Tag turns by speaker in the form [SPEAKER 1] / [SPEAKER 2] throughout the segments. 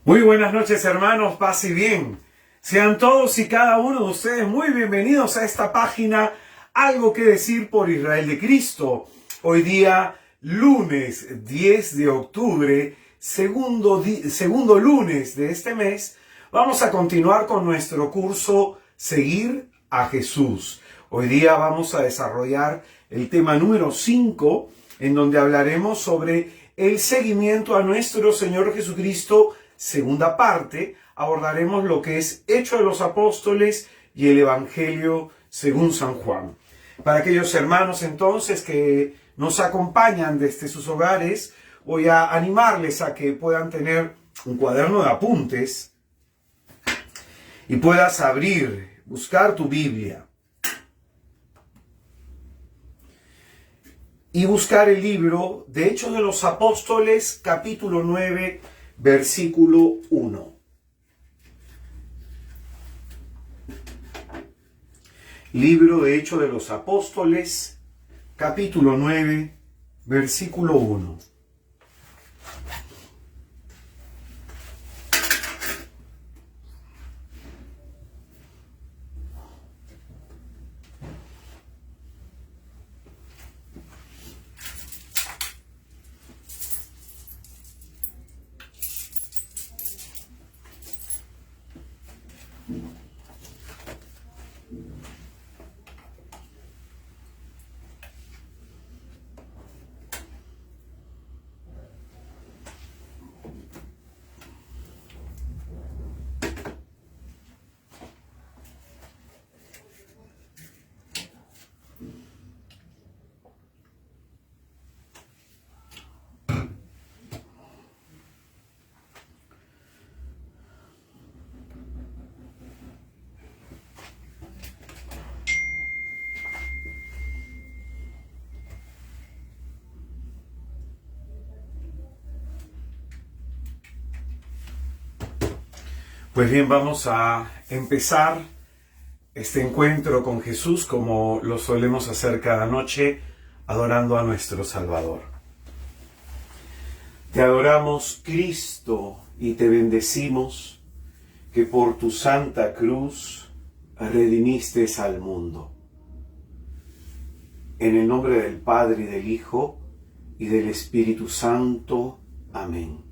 [SPEAKER 1] Muy buenas noches, hermanos, paz y bien. Sean todos y cada uno de ustedes muy bienvenidos a esta página Algo que decir por Israel de Cristo. Hoy día, lunes 10 de octubre, segundo lunes de este mes, vamos a continuar con nuestro curso Seguir a Jesús. Hoy día vamos a desarrollar el tema número 5, en donde hablaremos sobre el seguimiento a nuestro Señor Jesucristo. Segunda parte, abordaremos lo que es Hechos de los Apóstoles y el Evangelio según San Juan. Para aquellos hermanos entonces que nos acompañan desde sus hogares, voy a animarles a que puedan tener un cuaderno de apuntes y puedas abrir, buscar tu Biblia y buscar el libro de Hechos de los Apóstoles, capítulo 9, versículo 1. Libro de Hechos de los Apóstoles, capítulo 9, versículo 1. Pues bien, vamos a empezar este encuentro con Jesús como lo solemos hacer cada noche, adorando a nuestro Salvador. Te adoramos, Cristo, y te bendecimos, que por tu santa cruz redimiste al mundo. En el nombre del Padre, y del Hijo, y del Espíritu Santo. Amén.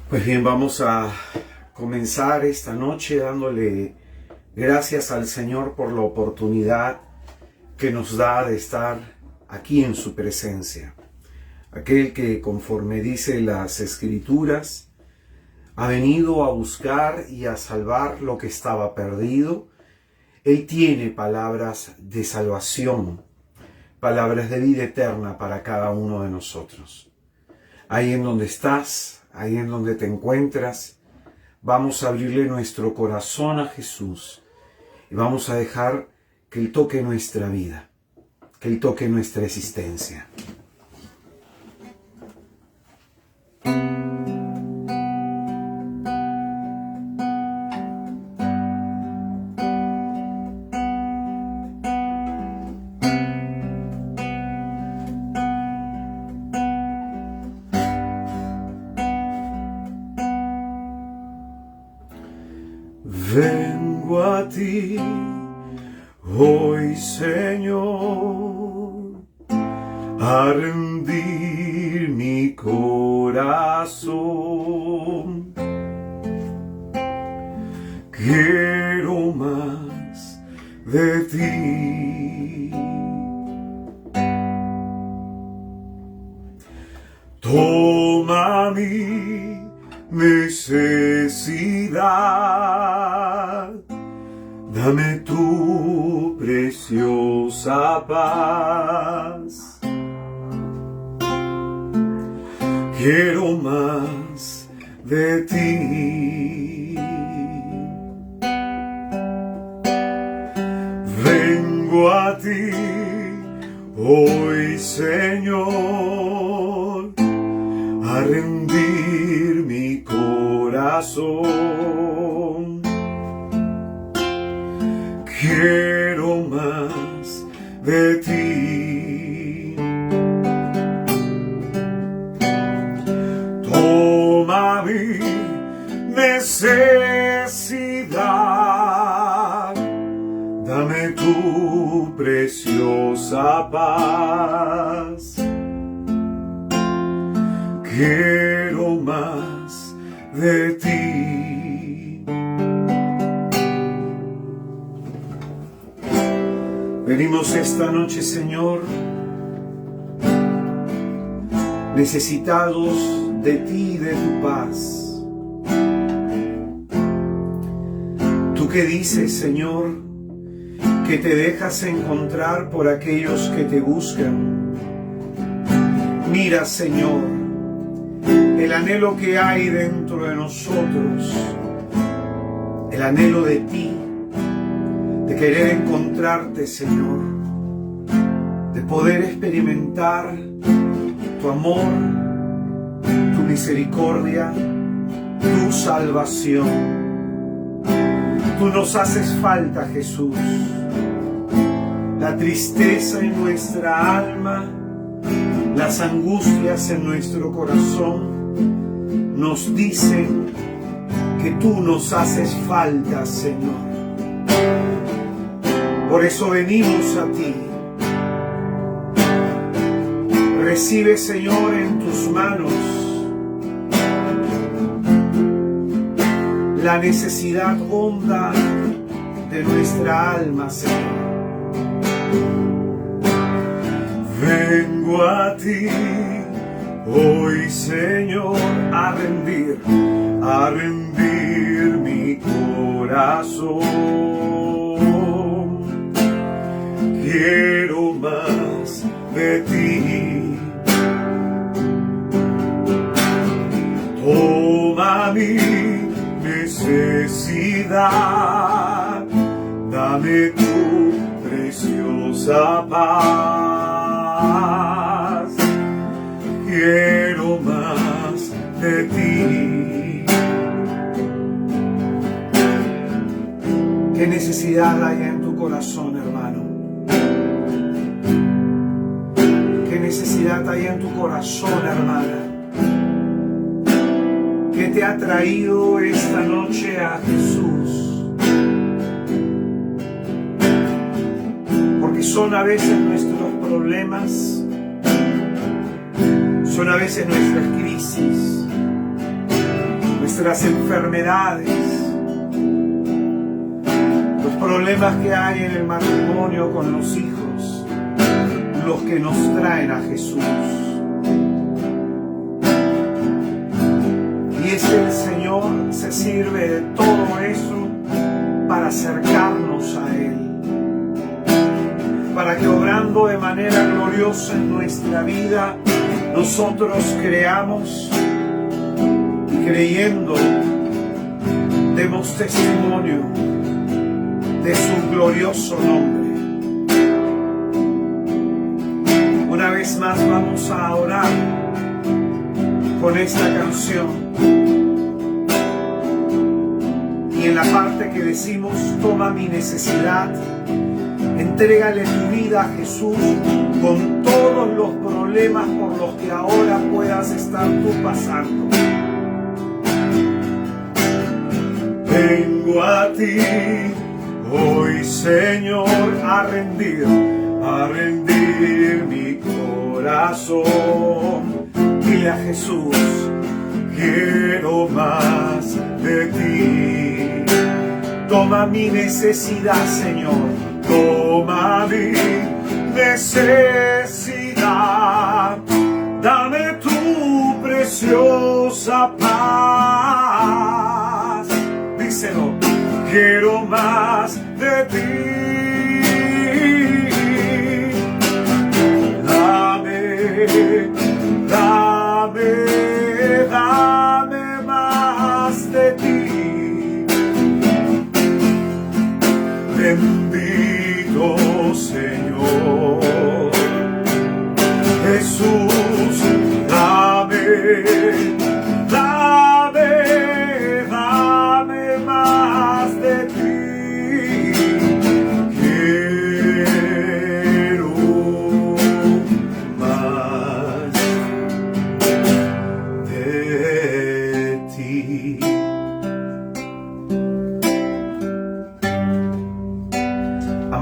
[SPEAKER 1] Pues bien, vamos a comenzar esta noche dándole gracias al Señor por la oportunidad que nos da de estar aquí en su presencia. Aquel que, conforme dice las Escrituras, ha venido a buscar y a salvar lo que estaba perdido. Él tiene palabras de salvación, palabras de vida eterna para cada uno de nosotros. Ahí en donde estás, ahí en donde te encuentras, vamos a abrirle nuestro corazón a Jesús y vamos a dejar que Él toque nuestra vida, que Él toque nuestra existencia. Vengo a ti hoy, Señor, a rendir mi corazón. Quiero más de ti. Toma mi necesidad, dame tu preciosa paz. quiero más de ti. Vengo a ti hoy, Señor, a rendir mi corazón. Quiero más de ti. Toma mi necesidad, dame tu preciosa paz. Quiero más de ti. Venimos esta noche, Señor, necesitados de ti y de tu paz. Tú que dices, Señor, que te dejas encontrar por aquellos que te buscan. Mira, Señor, el anhelo que hay dentro de nosotros, el anhelo de ti, de querer encontrarte, Señor, de poder experimentar tu amor, tu misericordia, tu salvación. Tú nos haces falta, Jesús. La tristeza en nuestra alma, las angustias en nuestro corazón nos dicen que tú nos haces falta, Señor. Por eso venimos a ti. Recibe, Señor, en tus manos la necesidad honda de nuestra alma, Señor. Vengo a ti hoy, Señor, a rendir mi corazón. Quiero más de ti. Toma mi necesidad, dame tu preciosa paz. Quiero más de ti. ¿Qué necesidad hay en tu corazón, hermano? ¿Qué necesidad hay en tu corazón, hermana? ¿Qué te ha traído esta noche a Jesús? Porque son a veces nuestros problemas, son a veces nuestras crisis, nuestras enfermedades, los problemas que hay en el matrimonio con los hijos, los que nos traen a Jesús. Y es que el Señor se sirve de todo eso para acercarnos a Él, para que obrando de manera gloriosa en nuestra vida, nosotros creamos y creyendo demos testimonio de su glorioso nombre. Una vez más vamos a orar con esta canción. Y en la parte que decimos, toma mi necesidad, entrégale tu vida a Jesús con todos los problemas por los que ahora puedas estar tú pasando. Vengo a ti hoy, Señor, a rendir mi corazón. Dile a Jesús, quiero más de ti. Toma mi necesidad, Señor, toma mi necesidad. Dame tu preciosa paz. Díselo, quiero más de ti. Dame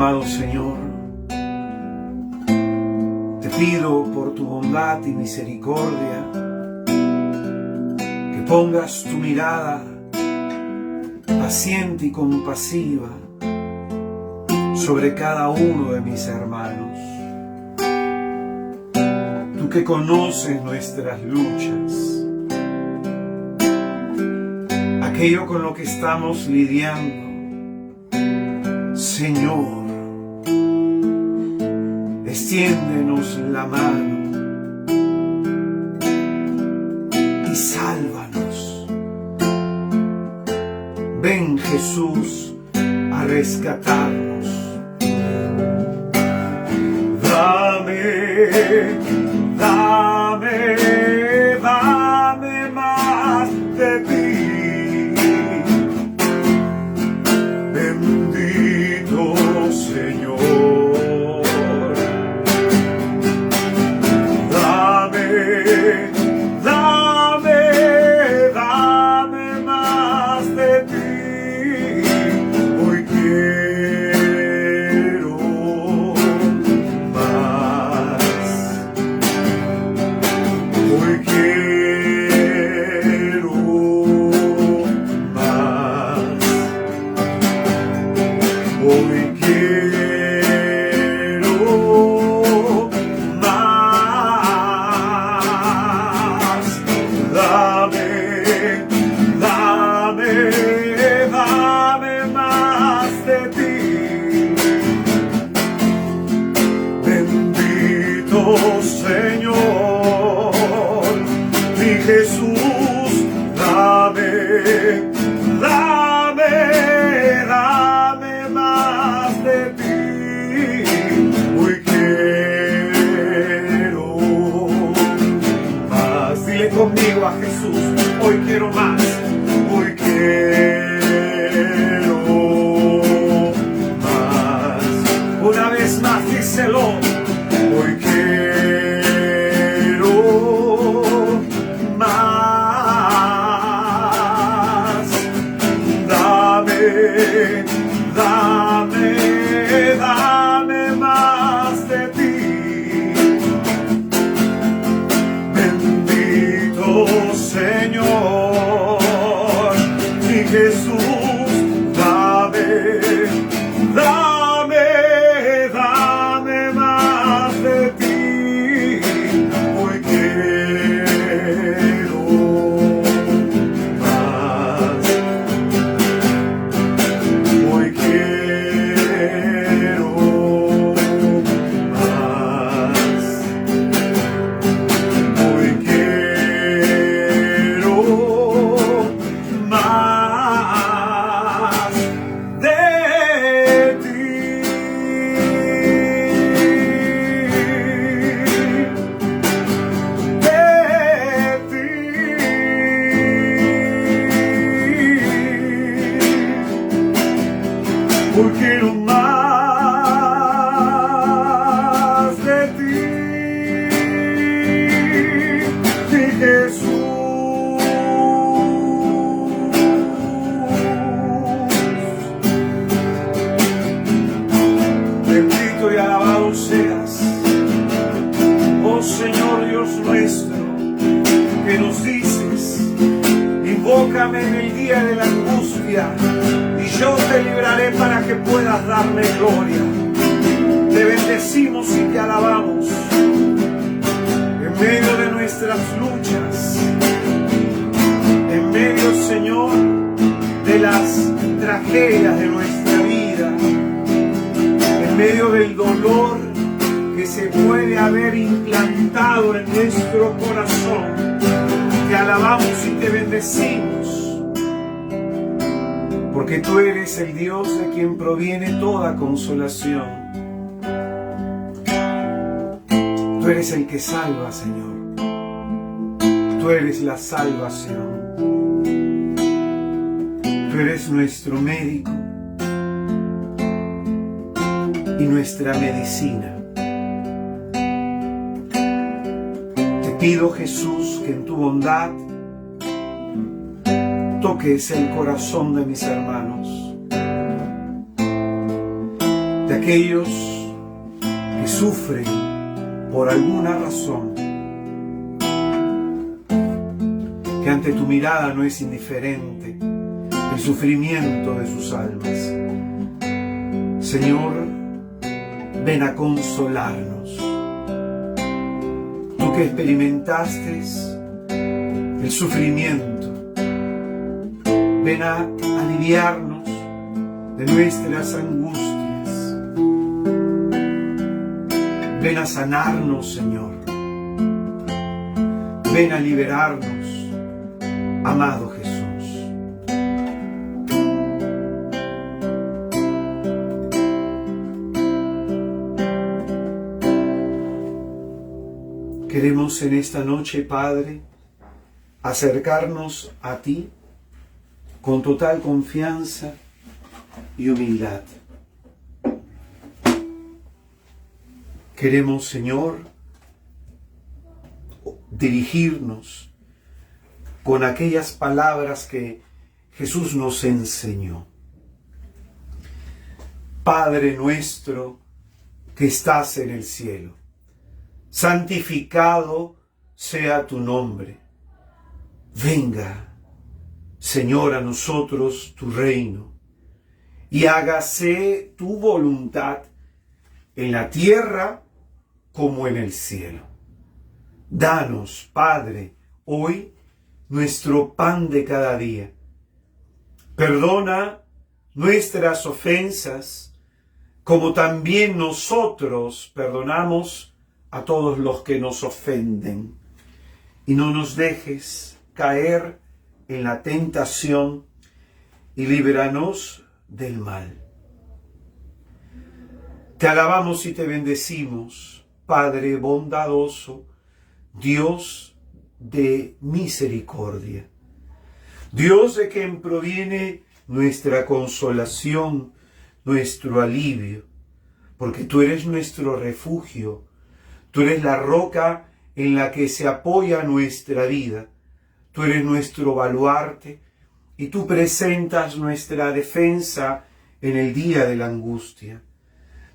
[SPEAKER 1] Amado Señor, te pido por tu bondad y misericordia que pongas tu mirada paciente y compasiva sobre cada uno de mis hermanos. Tú que conoces nuestras luchas, aquello con lo que estamos lidiando, Señor, extiéndenos la mano y sálvanos. Ven, Jesús, a rescatarnos. Dame más de ti. Bendito Señor. Dame más de ti. Hoy quiero más. Hoy quiero más. Hoy quiero más. Dame más de ti. Bendito Señor, mi Jesús, dame más de ti. Hoy quiero más. Dile conmigo a Jesús, hoy quiero más. Hoy quiero más. Una vez más, díselo. Hoy quiero más. Dame más de ti. Bendito Señor, mi Jesús, dame más de ti. Hoy quiero más. Hoy quiero más. Hoy quiero más de ti. Hoy quiero más de ti, mi Jesús. Bendito y alabado seas, oh Señor Dios nuestro, que nos dices: invócame en el día de la angustia, y yo te libraré para que puedas darme gloria. Te bendecimos y te alabamos en medio de nuestras luchas, en medio, Señor, de las tragedias de nuestra vida, en medio del dolor que se puede haber implantado en nuestro corazón. Te alabamos y te bendecimos, porque tú eres el Dios de quien proviene toda consolación. Tú eres el que salva, Señor. Tú eres la salvación. Tú eres nuestro médico y nuestra medicina. Te pido, Jesús, que en tu bondad toques el corazón de mis hermanos. de aquellos que sufren por alguna razón, que ante tu mirada no es indiferente el sufrimiento de sus almas. Señor, ven a consolarnos. Tú que experimentaste el sufrimiento, ven a aliviarnos de nuestras angustias. Ven a sanarnos, Señor. Ven a liberarnos, amado Jesús. Queremos en esta noche, Padre, acercarnos a ti con total confianza y humildad. Queremos, Señor, dirigirnos con aquellas palabras que Jesús nos enseñó. Padre nuestro que estás en el cielo, santificado sea tu nombre. Venga, Señor, a nosotros tu reino, y hágase tu voluntad en la tierra como en el cielo. Danos, Padre, hoy nuestro pan de cada día. Perdona nuestras ofensas, como también nosotros perdonamos a todos los que nos ofenden. Y no nos dejes caer en la tentación, y líbranos del mal. Te alabamos y te bendecimos, Padre bondadoso, Dios de misericordia, Dios de quien proviene nuestra consolación, nuestro alivio, porque tú eres nuestro refugio, tú eres la roca en la que se apoya nuestra vida, tú eres nuestro baluarte y tú presentas nuestra defensa en el día de la angustia.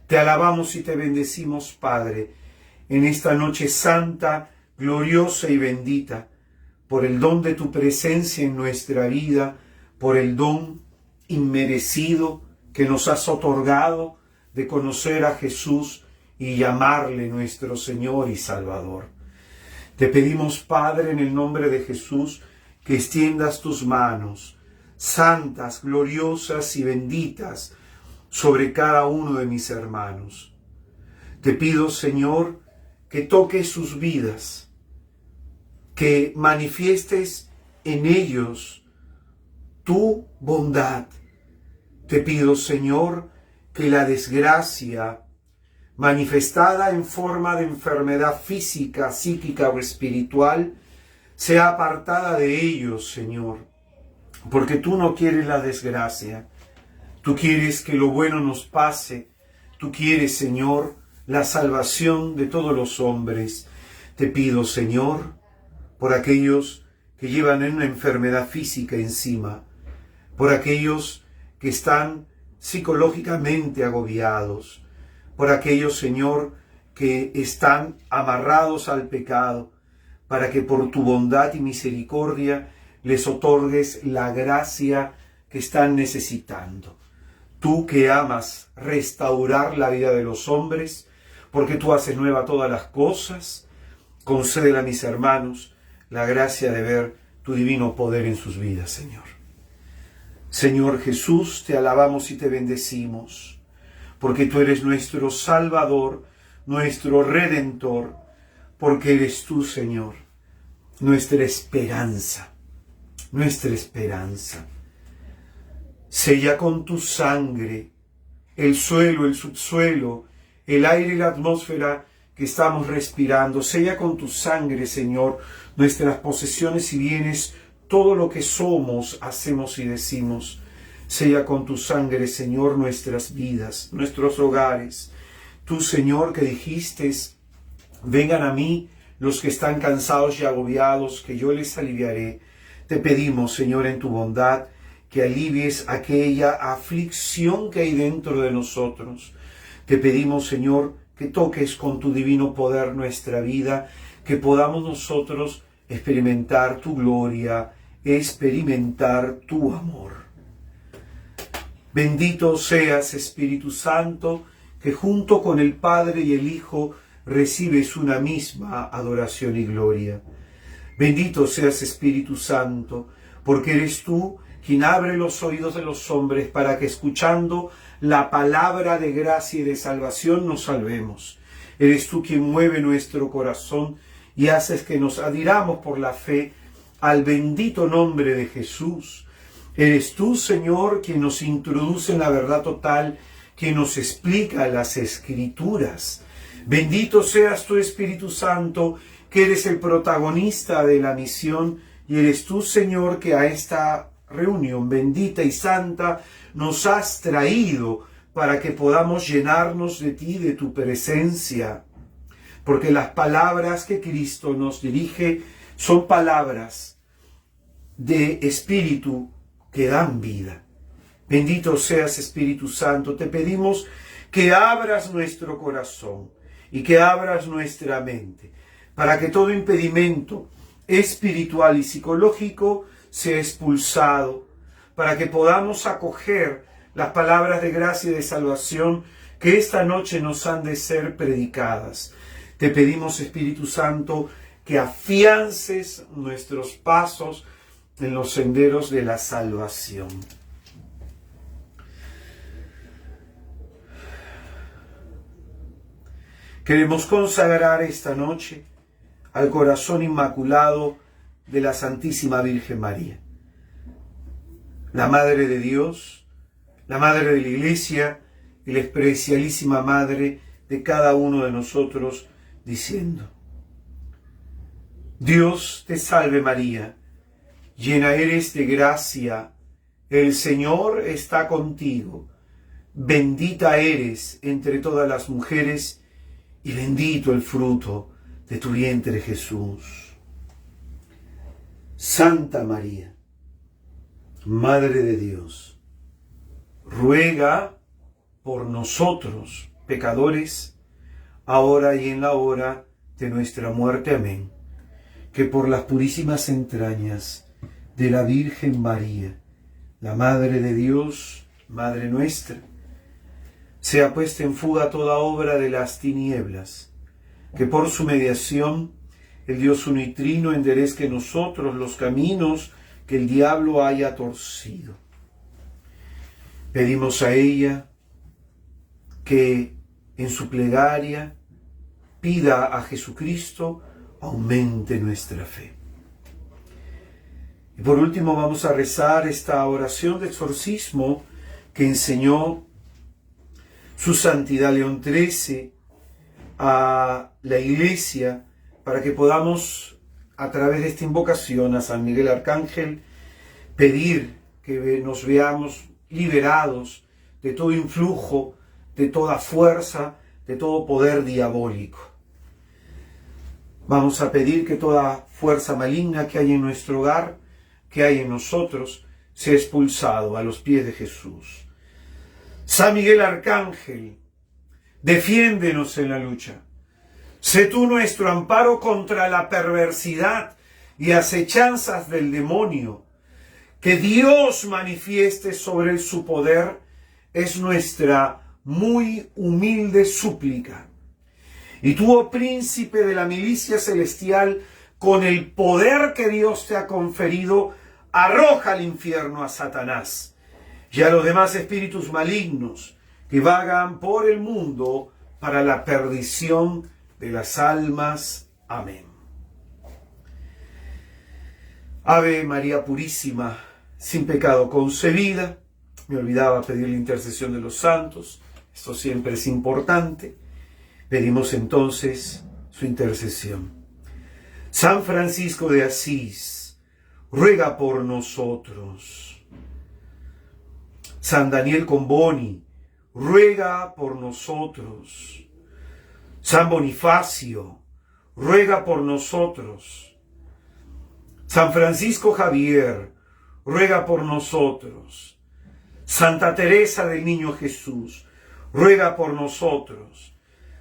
[SPEAKER 1] Te alabamos y te bendecimos, Padre, en esta noche santa, gloriosa y bendita, por el don de tu presencia en nuestra vida, por el don inmerecido que nos has otorgado de conocer a Jesús y llamarle nuestro Señor y Salvador. Te pedimos, Padre, en el nombre de Jesús, que extiendas tus manos, santas, gloriosas y benditas, sobre cada uno de mis hermanos. Te pido, Señor, que toques sus vidas, que manifiestes en ellos tu bondad. Te pido, Señor, que la desgracia manifestada en forma de enfermedad física, psíquica o espiritual, sea apartada de ellos, Señor, porque tú no quieres la desgracia, tú quieres que lo bueno nos pase, tú quieres, Señor, la salvación de todos los hombres. Te pido, Señor, por aquellos que llevan una enfermedad física encima, por aquellos que están psicológicamente agobiados, por aquellos, Señor, que están amarrados al pecado, para que por tu bondad y misericordia les otorgues la gracia que están necesitando. Tú que amas restaurar la vida de los hombres, porque tú haces nueva todas las cosas, concédele a mis hermanos la gracia de ver tu divino poder en sus vidas, Señor. Señor Jesús, te alabamos y te bendecimos, porque tú eres nuestro Salvador, nuestro Redentor, porque eres tú, Señor, nuestra esperanza, nuestra esperanza. Sella con tu sangre el suelo, el subsuelo, el aire y la atmósfera que estamos respirando. Sella con tu sangre, Señor, nuestras posesiones y bienes, todo lo que somos, hacemos y decimos. Sella con tu sangre, Señor, nuestras vidas, nuestros hogares. Tú, Señor, que dijiste, vengan a mí los que están cansados y agobiados, que yo les aliviaré. Te pedimos, Señor, en tu bondad, que alivies aquella aflicción que hay dentro de nosotros. Te pedimos, Señor, que toques con tu divino poder nuestra vida, que podamos nosotros experimentar tu gloria, experimentar tu amor. Bendito seas, Espíritu Santo, que junto con el Padre y el Hijo recibes una misma adoración y gloria. Bendito seas, Espíritu Santo, porque eres tú quien abre los oídos de los hombres para que escuchando la palabra de gracia y de salvación nos salvemos. Eres tú quien mueve nuestro corazón y haces que nos adhiramos por la fe al bendito nombre de Jesús. Eres tú, Señor, quien nos introduce en la verdad total, quien nos explica las Escrituras. Bendito seas tú, Espíritu Santo, que eres el protagonista de la misión, y eres tú, Señor, que a esta reunión bendita y santa nos has traído para que podamos llenarnos de ti, de tu presencia. Porque las palabras que Cristo nos dirige son palabras de espíritu que dan vida. Bendito seas, Espíritu Santo. Te pedimos que abras nuestro corazón y que abras nuestra mente para que todo impedimento espiritual y psicológico sea expulsado, para que podamos acoger las palabras de gracia y de salvación que esta noche nos han de ser predicadas. Te pedimos, Espíritu Santo, que afiances nuestros pasos en los senderos de la salvación. Queremos consagrar esta noche al corazón inmaculado de la Santísima Virgen María, la Madre de Dios, la Madre de la Iglesia y la especialísima Madre de cada uno de nosotros, diciendo: Dios te salve María, llena eres de gracia, el Señor está contigo, bendita eres entre todas las mujeres y bendito el fruto de tu vientre Jesús. Santa María, Madre de Dios, ruega por nosotros, pecadores, ahora y en la hora de nuestra muerte. Amén. Que por las purísimas entrañas de la Virgen María, la Madre de Dios, Madre nuestra, sea puesta en fuga toda obra de las tinieblas, que por su mediación el Dios uno y trino enderezque en nosotros los caminos que el diablo haya torcido. Pedimos a ella que en su plegaria pida a Jesucristo aumente nuestra fe. Y por último vamos a rezar esta oración de exorcismo que enseñó su Santidad León XIII a la Iglesia, para que podamos, a través de esta invocación a San Miguel Arcángel, pedir que nos veamos liberados de todo influjo, de toda fuerza, de todo poder diabólico. Vamos a pedir que toda fuerza maligna que hay en nuestro hogar, que hay en nosotros, sea expulsado a los pies de Jesús. San Miguel Arcángel, defiéndenos en la lucha. Sé tú nuestro amparo contra la perversidad y acechanzas del demonio. Que Dios manifieste sobre él su poder es nuestra muy humilde súplica. Y tú, oh príncipe de la milicia celestial, con el poder que Dios te ha conferido, arroja al infierno a Satanás y a los demás espíritus malignos que vagan por el mundo para la perdición de las almas. Amén. Ave María Purísima, sin pecado concebida. Me olvidaba pedir la intercesión de los santos. Esto siempre es importante. Pedimos entonces su intercesión. San Francisco de Asís, ruega por nosotros. San Daniel Comboni, ruega por nosotros. San Bonifacio, ruega por nosotros. San Francisco Javier, ruega por nosotros. Santa Teresa del Niño Jesús, ruega por nosotros.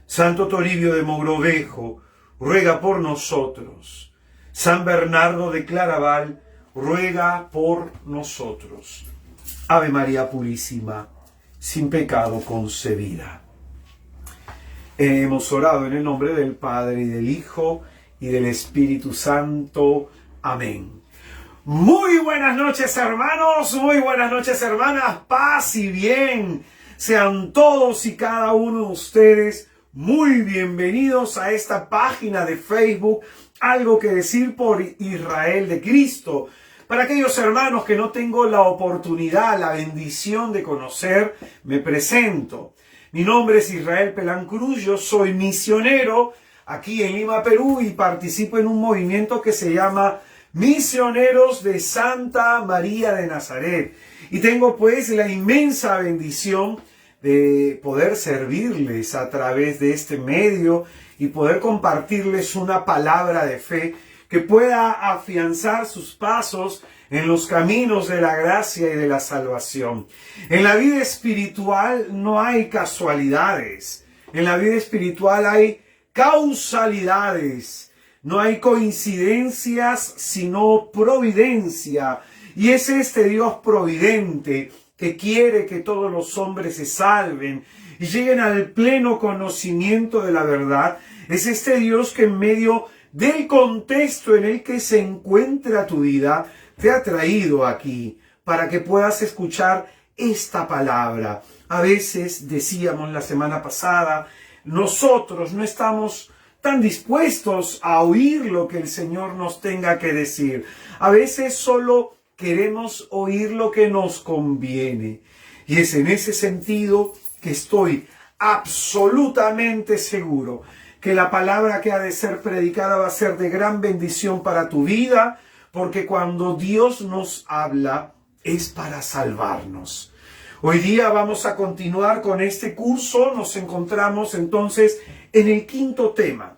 [SPEAKER 1] Santo Toribio de Mogrovejo, ruega por nosotros. San Bernardo de Claraval, ruega por nosotros. Ave María Purísima, sin pecado concebida. Hemos orado en el nombre del Padre, y del Hijo, y del Espíritu Santo. Amén. Muy buenas noches, hermanos, muy buenas noches, hermanas, paz y bien. Sean todos y cada uno de ustedes muy bienvenidos a esta página de Facebook, Algo que Decir por Israel de Cristo. Para aquellos hermanos que no tengo la oportunidad, la bendición de conocer, me presento. Mi nombre es Israel Pelán Cruz, yo soy misionero aquí en Lima, Perú, y participo en un movimiento que se llama Misioneros de Santa María de Nazaret. Y tengo pues la inmensa bendición de poder servirles a través de este medio y poder compartirles una palabra de fe que pueda afianzar sus pasos en los caminos de la gracia y de la salvación. En la vida espiritual no hay casualidades. En la vida espiritual hay causalidades. No hay coincidencias, sino providencia. Y es este Dios providente que quiere que todos los hombres se salven y lleguen al pleno conocimiento de la verdad. Es este Dios que en medio del contexto en el que se encuentra tu vida, te ha traído aquí para que puedas escuchar esta palabra. A veces, decíamos la semana pasada, nosotros no estamos tan dispuestos a oír lo que el Señor nos tenga que decir. A veces solo queremos oír lo que nos conviene. Y es en ese sentido que estoy absolutamente seguro que la palabra que ha de ser predicada va a ser de gran bendición para tu vida, porque cuando Dios nos habla es para salvarnos. Hoy día vamos a continuar con este curso. Nos encontramos entonces en el quinto tema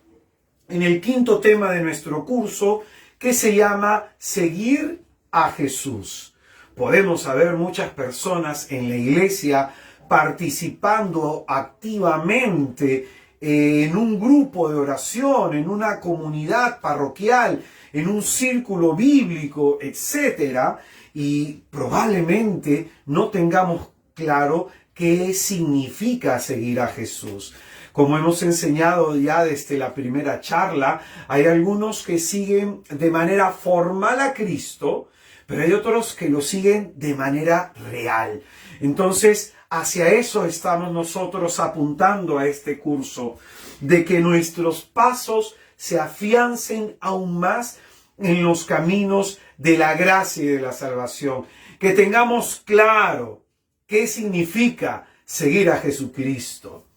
[SPEAKER 1] de nuestro curso, que se llama Seguir a Jesús. Podemos ver muchas personas en la iglesia participando activamente en un grupo de oración, en una comunidad parroquial, en un círculo bíblico, etc. Y probablemente no tengamos claro qué significa seguir a Jesús. Como hemos enseñado ya desde la primera charla, hay algunos que siguen de manera formal a Cristo, pero hay otros que lo siguen de manera real. Entonces, hacia eso estamos nosotros apuntando a este curso, de que nuestros pasos se afiancen aún más en los caminos de la gracia y de la salvación. Que tengamos claro qué significa seguir a Jesucristo.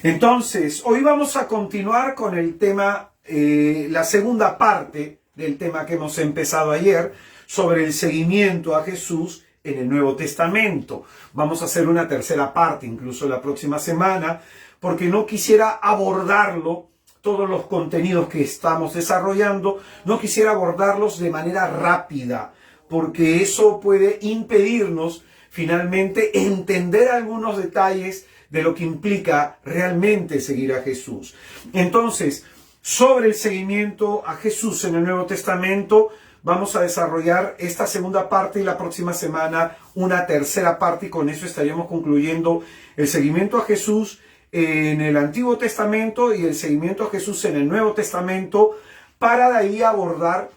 [SPEAKER 1] Entonces, hoy vamos a continuar con el tema, la segunda parte del tema que hemos empezado ayer, sobre el seguimiento a Jesús en el Nuevo Testamento. Vamos a hacer una tercera parte, incluso la próxima semana, porque no quisiera abordarlo, todos los contenidos que estamos desarrollando, no quisiera abordarlos de manera rápida, porque eso puede impedirnos finalmente entender algunos detalles de lo que implica realmente seguir a Jesús. Entonces, sobre el seguimiento a Jesús en el Nuevo Testamento, vamos a desarrollar esta segunda parte y la próxima semana una tercera parte, y con eso estaríamos concluyendo el seguimiento a Jesús en el Antiguo Testamento y el seguimiento a Jesús en el Nuevo Testamento, para de ahí abordar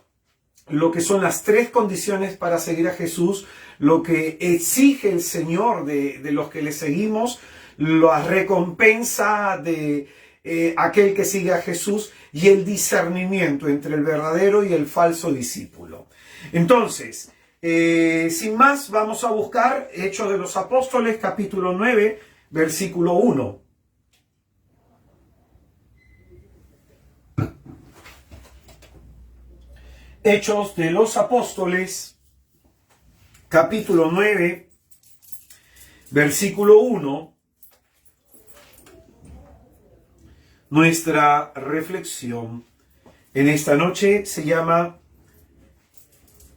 [SPEAKER 1] lo que son las tres condiciones para seguir a Jesús, lo que exige el Señor de los que le seguimos, la recompensa de aquel que sigue a Jesús y el discernimiento entre el verdadero y el falso discípulo. Entonces, sin más, vamos a buscar Hechos de los Apóstoles, capítulo 9, versículo 1. Hechos de los Apóstoles, capítulo 9, versículo 1. Nuestra reflexión en esta noche se llama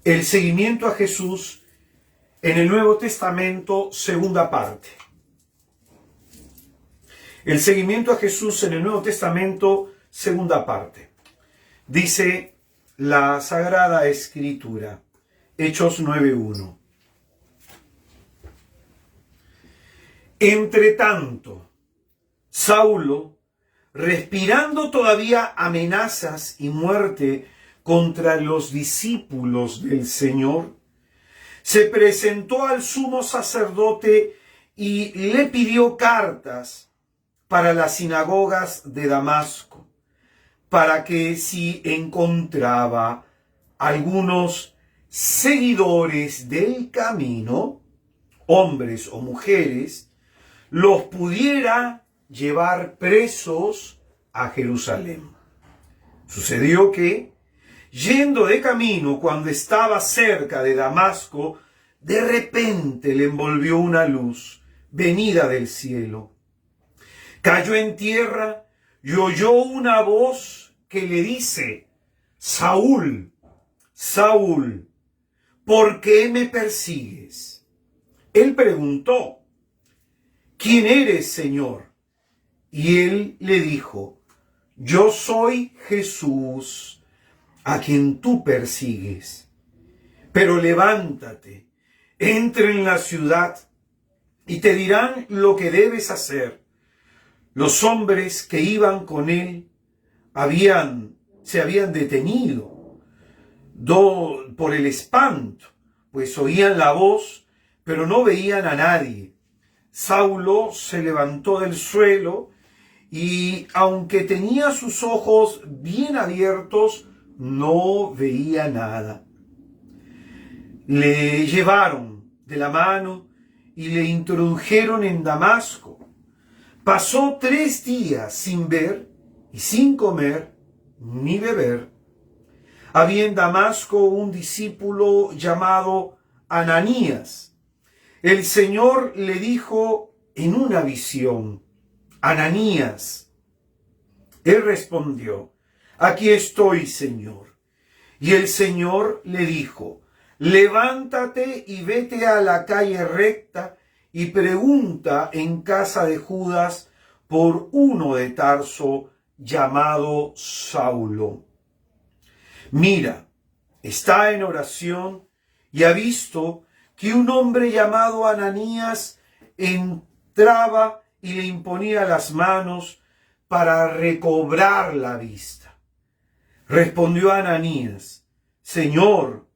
[SPEAKER 1] El seguimiento a Jesús en el Nuevo Testamento, segunda parte. El seguimiento a Jesús en el Nuevo Testamento, segunda parte. Dice la Sagrada Escritura, Hechos 9:1. Entre tanto, Saulo, respirando todavía amenazas y muerte contra los discípulos del Señor, se presentó al sumo sacerdote y le pidió cartas para las sinagogas de Damasco, para que si encontraba algunos seguidores del camino, hombres o mujeres, los pudiera llevar presos a Jerusalén. Sucedió que, yendo de camino, cuando estaba cerca de Damasco, de repente le envolvió una luz venida del cielo. Cayó en tierra y oyó una voz que le dice: Saúl, Saúl, ¿por qué me persigues? Él preguntó: ¿quién eres, Señor? Y él le dijo: yo soy Jesús, a quien tú persigues. Pero levántate, entra en la ciudad y te dirán lo que debes hacer. Los hombres que iban con él se habían detenido por el espanto, pues oían la voz, pero no veían a nadie. Saulo se levantó del suelo y, aunque tenía sus ojos bien abiertos, no veía nada. Le llevaron de la mano y le introdujeron en Damasco. Pasó 3 días sin ver y sin comer ni beber. Había en Damasco un discípulo llamado Ananías. El Señor le dijo en una visión: Ananías. Él respondió: aquí estoy, Señor. Y el Señor le dijo: levántate y vete a la calle recta y pregunta en casa de Judas por uno de Tarso llamado Saulo. Mira, está en oración y ha visto que un hombre llamado Ananías entraba y le imponía las manos para recobrar la vista. Respondió Ananías: Señor,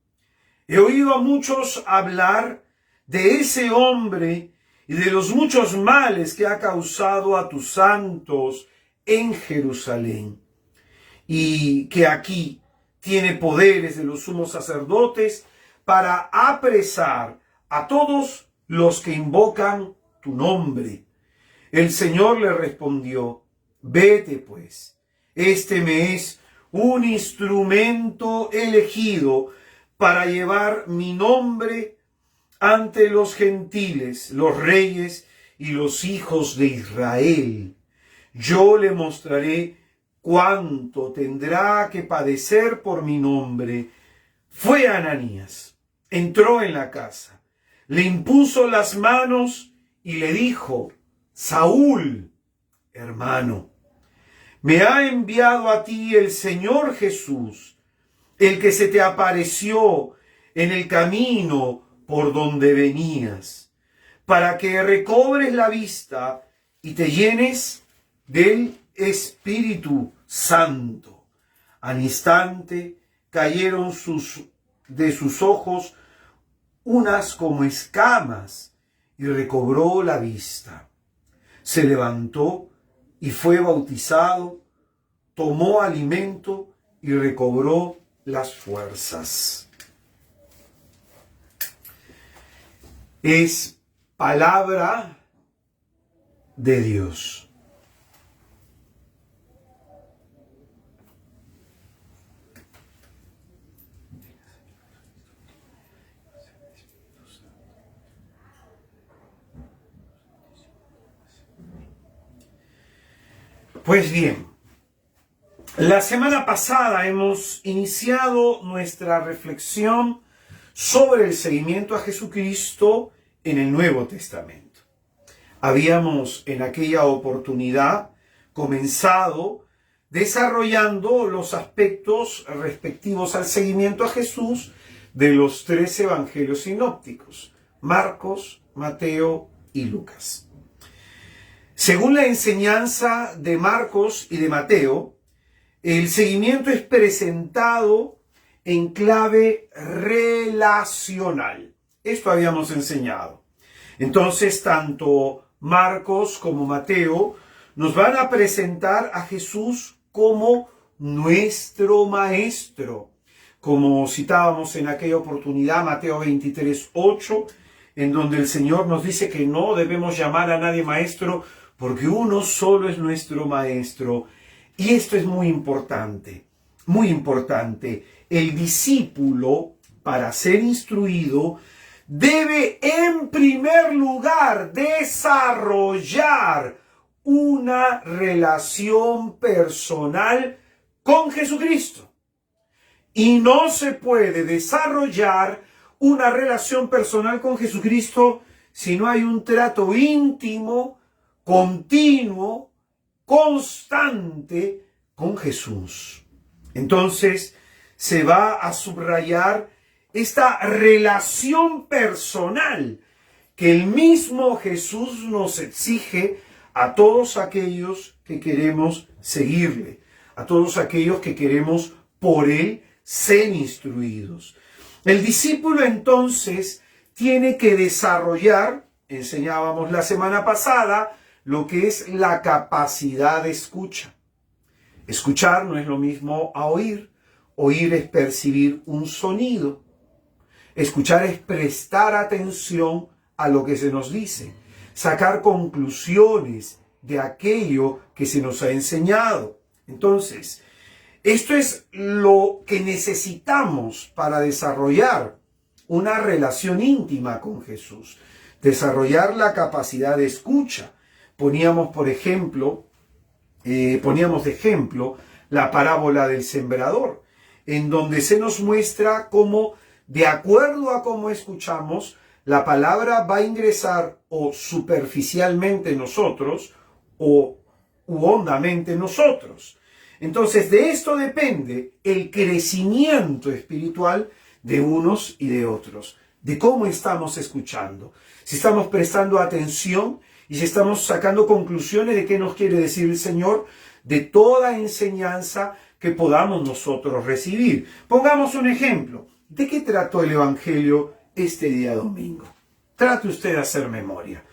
[SPEAKER 1] he oído a muchos hablar de ese hombre y de los muchos males que ha causado a tus santos en Jerusalén, y que aquí tiene poderes de los sumos sacerdotes para apresar a todos los que invocan tu nombre. El Señor le respondió: vete pues, este me es un instrumento elegido para llevar mi nombre ante los gentiles, los reyes y los hijos de Israel. Yo le mostraré cuánto tendrá que padecer por mi nombre. Fue Ananías, entró en la casa, le impuso las manos y le dijo: Saúl, hermano, me ha enviado a ti el Señor Jesús, el que se te apareció en el camino por donde venías, para que recobres la vista y te llenes del Espíritu Santo. Al instante cayeron de sus ojos unas como escamas y recobró la vista. Se levantó y fue bautizado, tomó alimento y recobró las fuerzas. Es palabra de Dios. Pues bien, la semana pasada hemos iniciado nuestra reflexión sobre el seguimiento a Jesucristo en el Nuevo Testamento. Habíamos en aquella oportunidad comenzado desarrollando los aspectos respectivos al seguimiento a Jesús de los 3 evangelios sinópticos: Marcos, Mateo y Lucas. Según la enseñanza de Marcos y de Mateo, el seguimiento es presentado en clave relacional. Esto habíamos enseñado. Entonces, tanto Marcos como Mateo nos van a presentar a Jesús como nuestro maestro. Como citábamos en aquella oportunidad, Mateo 23:8, en donde el Señor nos dice que no debemos llamar a nadie maestro, porque uno solo es nuestro maestro. Y esto es muy importante, muy importante. El discípulo, para ser instruido, debe en primer lugar desarrollar una relación personal con Jesucristo. Y no se puede desarrollar una relación personal con Jesucristo si no hay un trato íntimo, continuo, constante con Jesús. Entonces se va a subrayar esta relación personal que el mismo Jesús nos exige a todos aquellos que queremos seguirle, a todos aquellos que queremos por él ser instruidos. El discípulo entonces tiene que desarrollar, enseñábamos la semana pasada, lo que es la capacidad de escucha. Escuchar no es lo mismo a oír. Oír es percibir un sonido. Escuchar es prestar atención a lo que se nos dice, sacar conclusiones de aquello que se nos ha enseñado. Entonces, esto es lo que necesitamos para desarrollar una relación íntima con Jesús, desarrollar la capacidad de escucha. Poníamos de ejemplo la parábola del sembrador, en donde se nos muestra cómo, de acuerdo a cómo escuchamos, la palabra va a ingresar o superficialmente en nosotros o hondamente en nosotros. Entonces, de esto depende el crecimiento espiritual de unos y de otros, de cómo estamos escuchando, si estamos prestando atención y si estamos sacando conclusiones de qué nos quiere decir el Señor, de toda enseñanza que podamos nosotros recibir. Pongamos un ejemplo. ¿De qué trató el Evangelio este día domingo? Trate usted de hacer memoria.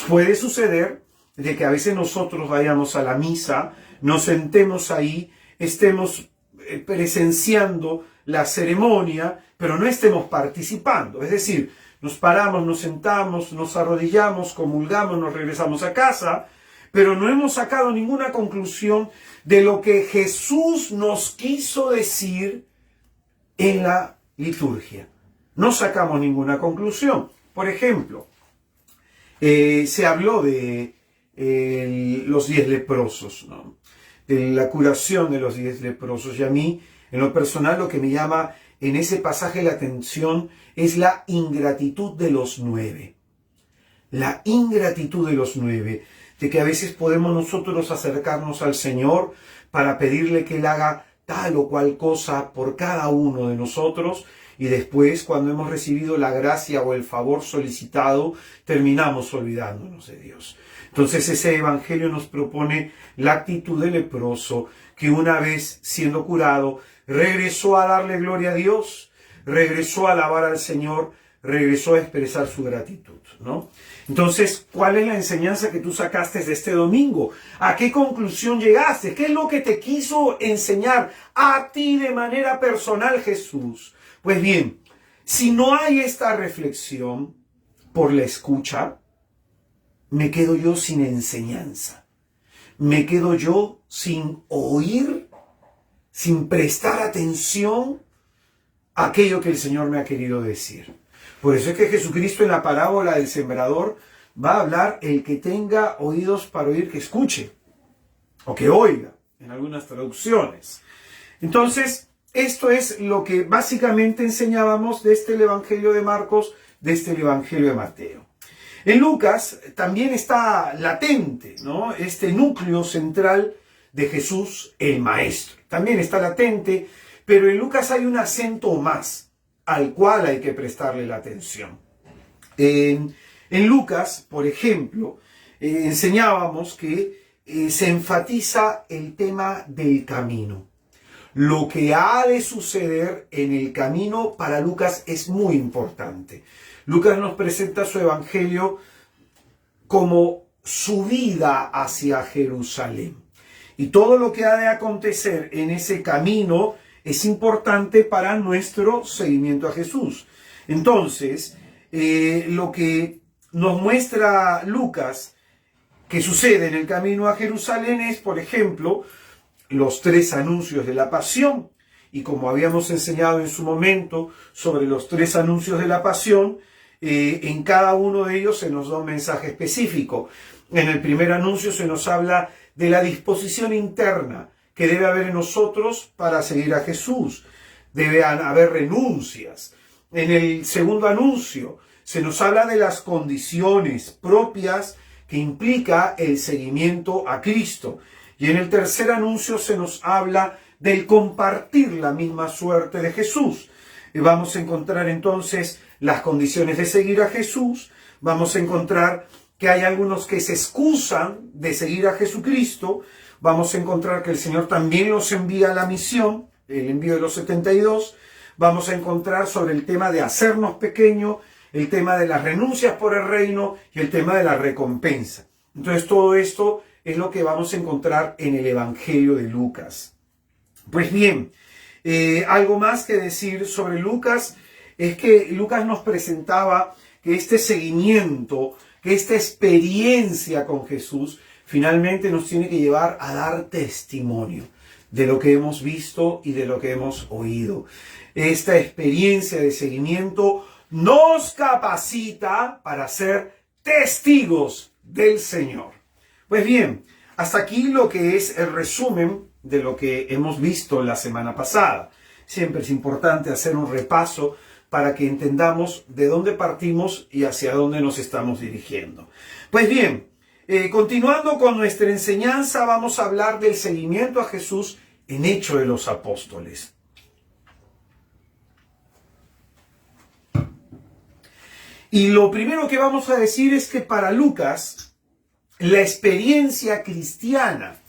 [SPEAKER 1] Puede suceder de que a veces nosotros vayamos a la misa, nos sentemos ahí, estemos presenciando la ceremonia, pero no estemos participando. Es decir, nos paramos, nos sentamos, nos arrodillamos, comulgamos, nos regresamos a casa, pero no hemos sacado ninguna conclusión de lo que Jesús nos quiso decir en la liturgia. No sacamos ninguna conclusión. Por ejemplo, se habló de los 10 leprosos, ¿no? De la curación de los 10 leprosos. Y a mí, en lo personal, lo que me llama en ese pasaje la atención es la ingratitud de los 9. La ingratitud de los 9. De que a veces podemos nosotros acercarnos al Señor para pedirle que Él haga tal o cual cosa por cada uno de nosotros, y después, cuando hemos recibido la gracia o el favor solicitado, terminamos olvidándonos de Dios. Entonces ese evangelio nos propone la actitud del leproso, que una vez siendo curado, regresó a darle gloria a Dios, regresó a alabar al Señor, regresó a expresar su gratitud, ¿no? Entonces, ¿cuál es la enseñanza que tú sacaste de este domingo? ¿A qué conclusión llegaste? ¿Qué es lo que te quiso enseñar a ti de manera personal Jesús? Pues bien, si no hay esta reflexión por la escucha, me quedo yo sin enseñanza. Me quedo yo sin oír, sin prestar atención a aquello que el Señor me ha querido decir. Por eso es que Jesucristo en la parábola del sembrador va a hablar: el que tenga oídos para oír, que escuche, o que oiga, en algunas traducciones. Entonces, esto es lo que básicamente enseñábamos de este Evangelio de Marcos, de este Evangelio de Mateo. En Lucas también está latente, ¿no?, este núcleo central de Jesús el Maestro. También está latente, pero en Lucas hay un acento más al cual hay que prestarle la atención. En Lucas, por ejemplo, enseñábamos que se enfatiza el tema del camino. Lo que ha de suceder en el camino para Lucas es muy importante. Lucas nos presenta su evangelio como su vida hacia Jerusalén. Y todo lo que ha de acontecer en ese camino es importante para nuestro seguimiento a Jesús. Entonces, lo que nos muestra Lucas que sucede en el camino a Jerusalén es, por ejemplo, los 3 anuncios de la pasión. Y como habíamos enseñado en su momento sobre los 3 anuncios de la pasión, en cada uno de ellos se nos da un mensaje específico. En el primer anuncio se nos habla de la disposición interna que debe haber en nosotros para seguir a Jesús. Debe haber renuncias. En el segundo anuncio se nos habla de las condiciones propias que implica el seguimiento a Cristo. Y en el tercer anuncio se nos habla del compartir la misma suerte de Jesús. Y vamos a encontrar entonces las condiciones de seguir a Jesús. Vamos a encontrar que hay algunos que se excusan de seguir a Jesucristo. Vamos a encontrar que el Señor también los envía a la misión, el envío de los 72. Vamos a encontrar sobre el tema de hacernos pequeños, el tema de las renuncias por el reino y el tema de la recompensa. Entonces todo esto es lo que vamos a encontrar en el Evangelio de Lucas. Pues bien, algo más que decir sobre Lucas es que Lucas nos presentaba que este seguimiento, que esta experiencia con Jesús finalmente nos tiene que llevar a dar testimonio de lo que hemos visto y de lo que hemos oído. Esta experiencia de seguimiento nos capacita para ser testigos del Señor. Pues bien, hasta aquí lo que es el resumen de lo que hemos visto la semana pasada. Siempre es importante hacer un repaso para que entendamos de dónde partimos y hacia dónde nos estamos dirigiendo. Pues bien, continuando con nuestra enseñanza, vamos a hablar del seguimiento a Jesús en Hechos de los Apóstoles. Y lo primero que vamos a decir es que para Lucas, la experiencia cristiana,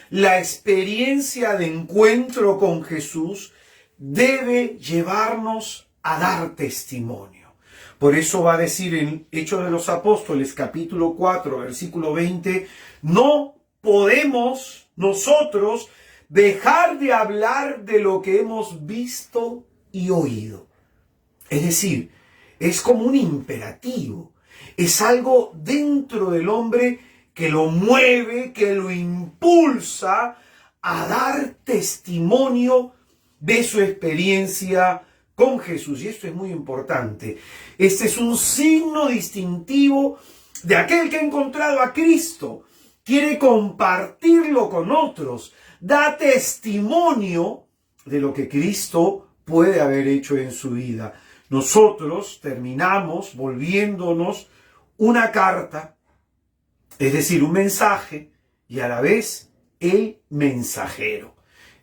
[SPEAKER 1] la experiencia de encuentro con Jesús debe llevarnos a dar testimonio. Por eso va a decir en Hechos de los Apóstoles, capítulo 4, versículo 20, no podemos nosotros dejar de hablar de lo que hemos visto y oído. Es decir, es como un imperativo, es algo dentro del hombre que lo mueve, que lo impulsa a dar testimonio de su experiencia con Jesús. Y esto es muy importante. Este es un signo distintivo de aquel que ha encontrado a Cristo. Quiere compartirlo con otros. Da testimonio de lo que Cristo puede haber hecho en su vida. Nosotros terminamos volviéndonos una carta, es decir, un mensaje, y a la vez el mensajero.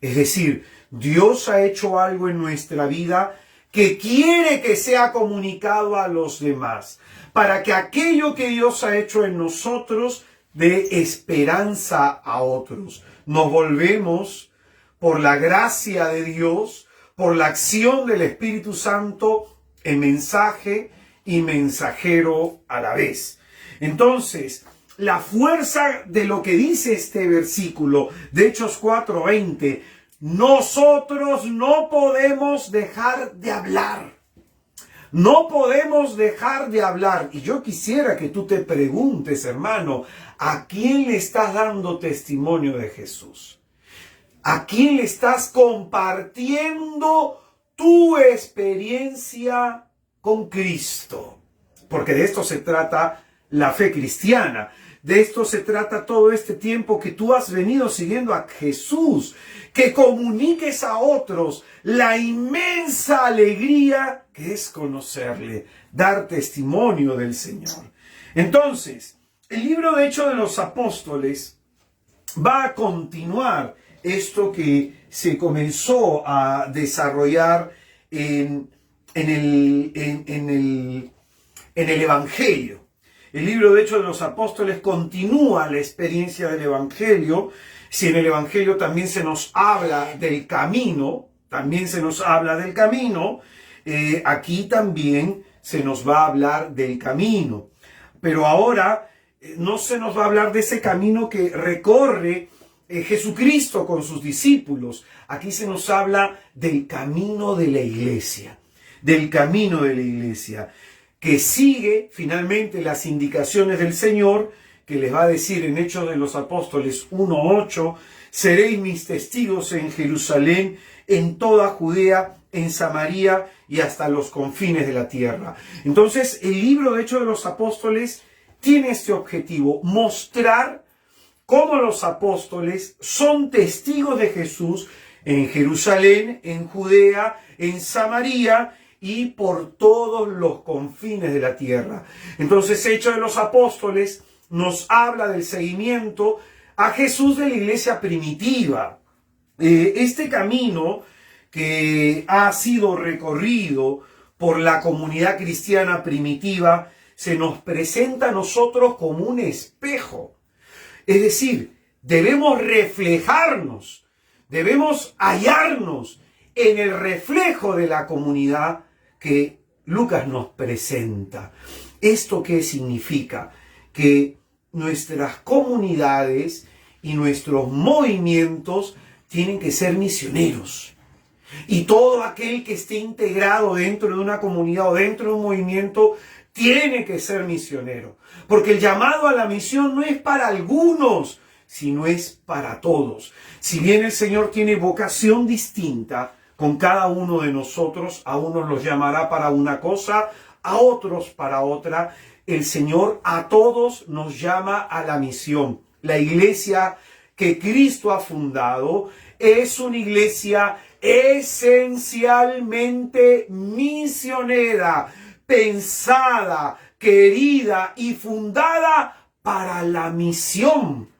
[SPEAKER 1] Es decir, Dios ha hecho algo en nuestra vida que quiere que sea comunicado a los demás, para que aquello que Dios ha hecho en nosotros dé esperanza a otros. Nos volvemos, por la gracia de Dios, por la acción del Espíritu Santo, en mensaje y mensajero a la vez. Entonces, la fuerza de lo que dice este versículo de Hechos 4:20, nosotros no podemos dejar de hablar. No podemos dejar de hablar. Y yo quisiera que tú te preguntes, hermano, ¿a quién le estás dando testimonio de Jesús? ¿A quién le estás compartiendo tu experiencia con Cristo? Porque de esto se trata la fe cristiana. De esto se trata todo este tiempo que tú has venido siguiendo a Jesús. Que comuniques a otros la inmensa alegría que es conocerle, dar testimonio del Señor. Entonces, el libro de Hechos de los Apóstoles va a continuar esto que se comenzó a desarrollar en el Evangelio. El libro de Hechos de los Apóstoles continúa la experiencia del Evangelio. Si en el Evangelio también se nos habla del camino, aquí también se nos va a hablar del camino. Pero ahora no se nos va a hablar de ese camino que recorre Jesucristo con sus discípulos. Aquí se nos habla del camino de la iglesia, que sigue finalmente las indicaciones del Señor, que les va a decir en Hechos de los Apóstoles 1:8, seréis mis testigos en Jerusalén, en toda Judea, en Samaria y hasta los confines de la tierra. Entonces, el libro de Hechos de los Apóstoles tiene este objetivo: mostrar cómo los apóstoles son testigos de Jesús en Jerusalén, en Judea, en Samaria y por todos los confines de la tierra. Entonces, Hechos de los Apóstoles nos habla del seguimiento a Jesús de la iglesia primitiva. Este camino que ha sido recorrido por la comunidad cristiana primitiva se nos presenta a nosotros como un espejo. Es decir, debemos reflejarnos, debemos hallarnos en el reflejo de la comunidad que Lucas nos presenta. ¿Esto qué significa? Que nuestras comunidades y nuestros movimientos tienen que ser misioneros. Y todo aquel que esté integrado dentro de una comunidad o dentro de un movimiento tiene que ser misionero. Porque el llamado a la misión no es para algunos, sino es para todos. Si bien el Señor tiene vocación distinta con cada uno de nosotros, a unos los llamará para una cosa, a otros para otra, el Señor a todos nos llama a la misión. La iglesia que Cristo ha fundado es una iglesia esencialmente misionera, pensada, querida y fundada para la misión.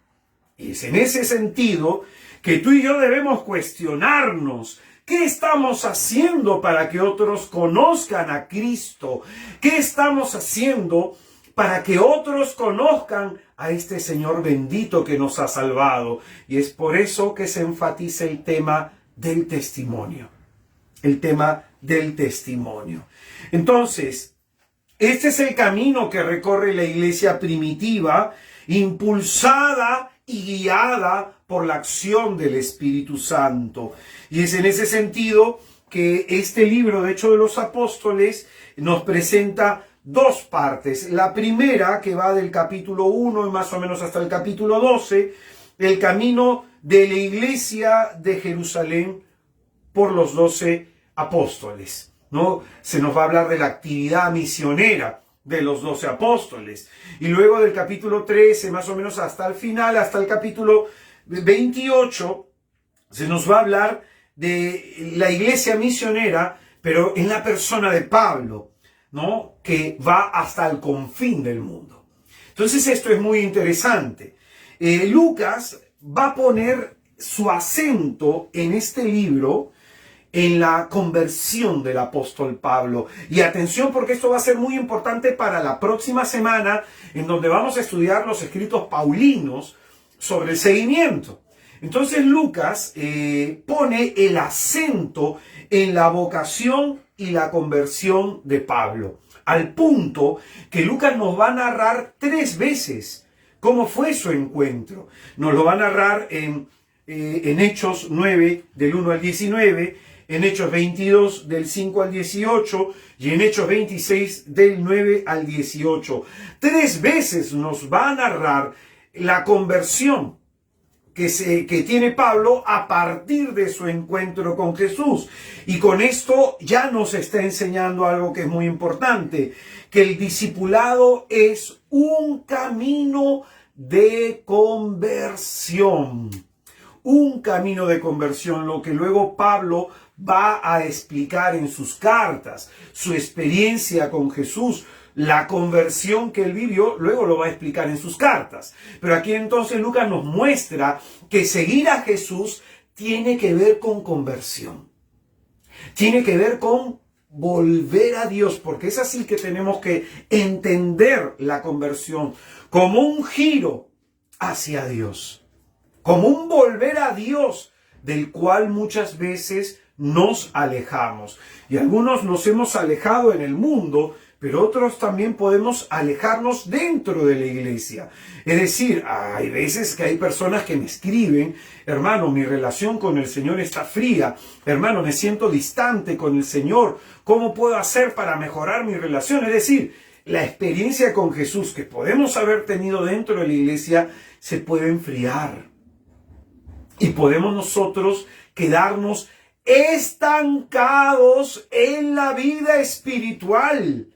[SPEAKER 1] Y es en ese sentido que tú y yo debemos cuestionarnos: ¿qué estamos haciendo para que otros conozcan a Cristo? ¿Qué estamos haciendo para que otros conozcan a este Señor bendito que nos ha salvado? Y es por eso que se enfatiza el tema del testimonio. El tema del testimonio. Entonces, este es el camino que recorre la iglesia primitiva, impulsada y guiada por la acción del Espíritu Santo. Y es en ese sentido que este libro, de Hechos de los Apóstoles, nos presenta dos partes. La primera, que va del capítulo 1 y más o menos hasta el capítulo 12, el camino de la iglesia de Jerusalén por los 12 apóstoles, ¿no? Se nos va a hablar de la actividad misionera de los 12 apóstoles. Y luego del capítulo 13, más o menos hasta el final, hasta el capítulo 28, se nos va a hablar de la iglesia misionera, pero en la persona de Pablo, ¿no? Que va hasta el confín del mundo. Entonces esto es muy interesante. Lucas va a poner su acento en este libro en la conversión del apóstol Pablo. Y atención, porque esto va a ser muy importante para la próxima semana, en donde vamos a estudiar los escritos paulinos sobre el seguimiento. Entonces Lucas pone el acento en la vocación y la conversión de Pablo, al punto que Lucas nos va a narrar 3 veces cómo fue su encuentro. Nos lo va a narrar en Hechos 9, del 1 al 19, en Hechos 22, del 5 al 18, y en Hechos 26, del 9 al 18. 3 veces nos va a narrar la conversión que tiene Pablo a partir de su encuentro con Jesús. Y con esto ya nos está enseñando algo que es muy importante, que el discipulado es un camino de conversión. Un camino de conversión, lo que luego Pablo va a explicar en sus cartas, su experiencia con Jesús, la conversión que él vivió, luego lo va a explicar en sus cartas. Pero aquí entonces Lucas nos muestra que seguir a Jesús tiene que ver con conversión. Tiene que ver con volver a Dios, porque es así que tenemos que entender la conversión como un giro hacia Dios, como un volver a Dios del cual muchas veces nos alejamos. Y algunos nos hemos alejado en el mundo, pero otros también podemos alejarnos dentro de la iglesia. Es decir, hay veces que hay personas que me escriben: hermano, mi relación con el Señor está fría, hermano, me siento distante con el Señor, ¿cómo puedo hacer para mejorar mi relación? Es decir, la experiencia con Jesús que podemos haber tenido dentro de la iglesia se puede enfriar. Y podemos nosotros quedarnos estancados en la vida espiritual.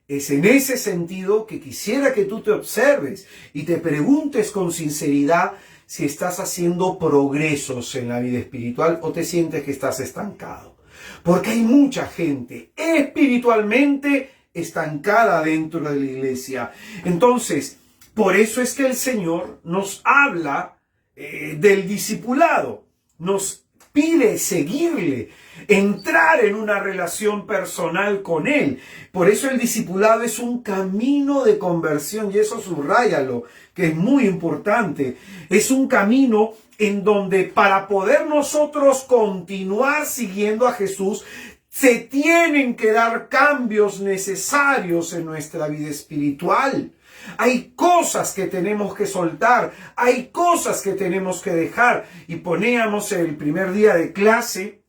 [SPEAKER 1] Es en ese sentido que quisiera que tú te observes y te preguntes con sinceridad si estás haciendo progresos en la vida espiritual o te sientes que estás estancado. Porque hay mucha gente espiritualmente estancada dentro de la iglesia. Entonces, por eso es que el Señor nos habla del discipulado, nos pide seguirle, entrar en una relación personal con Él. Por eso el discipulado es un camino de conversión, y eso subráyalo, que es muy importante. Es un camino en donde para poder nosotros continuar siguiendo a Jesús, se tienen que dar cambios necesarios en nuestra vida espiritual. Hay cosas que tenemos que soltar, hay cosas que tenemos que dejar. Y poníamos el primer día de clase,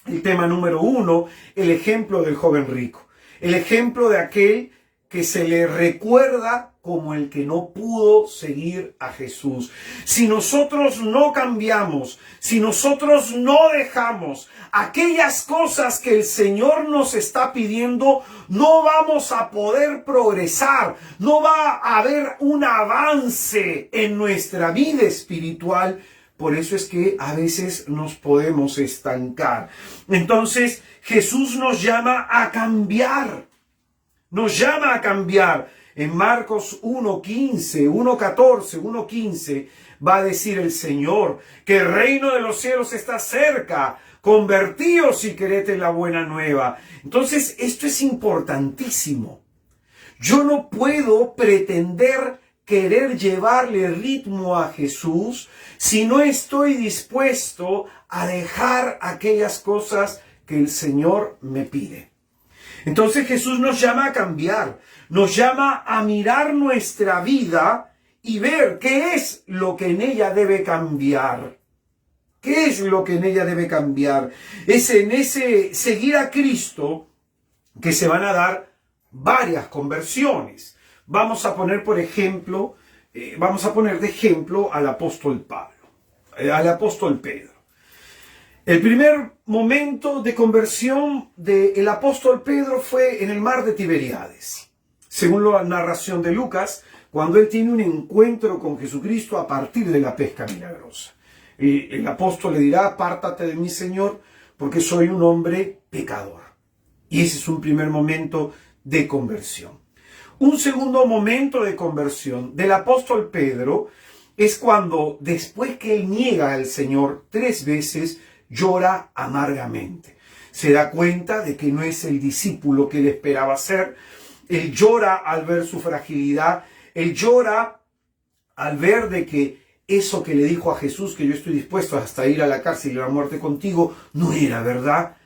[SPEAKER 1] el tema número 1, el ejemplo del joven rico. El ejemplo de aquel que se le recuerda como el que no pudo seguir a Jesús. Si nosotros no cambiamos, si nosotros no dejamos aquellas cosas que el Señor nos está pidiendo, no vamos a poder progresar, no va a haber un avance en nuestra vida espiritual. Por eso es que a veces nos podemos estancar. Entonces Jesús nos llama a cambiar. Nos llama a cambiar. En Marcos 1:15, 1:14, 1:15 va a decir el Señor que el reino de los cielos está cerca. Convertíos si queréis en la buena nueva. Entonces esto es importantísimo. Yo no puedo pretender querer llevarle ritmo a Jesús si no estoy dispuesto a dejar aquellas cosas que el Señor me pide. Entonces Jesús nos llama a cambiar, nos llama a mirar nuestra vida y ver qué es lo que en ella debe cambiar. ¿Qué es lo que en ella debe cambiar? Es en ese seguir a Cristo que se van a dar varias conversiones. Vamos a poner, por ejemplo, de ejemplo al apóstol Pablo, al apóstol Pedro. El primer momento de conversión del apóstol Pedro fue en el mar de Tiberíades. Según la narración de Lucas, cuando él tiene un encuentro con Jesucristo a partir de la pesca milagrosa. El apóstol le dirá: apártate de mí, Señor, porque soy un hombre pecador. Y ese es un primer momento de conversión. Un segundo momento de conversión del apóstol Pedro es cuando, después que él niega al Señor 3 veces, llora amargamente. Se da cuenta de que no es el discípulo que él esperaba ser. Él llora al ver su fragilidad. Él llora al ver de que eso que le dijo a Jesús, que yo estoy dispuesto hasta ir a la cárcel y a la muerte contigo, no era verdad.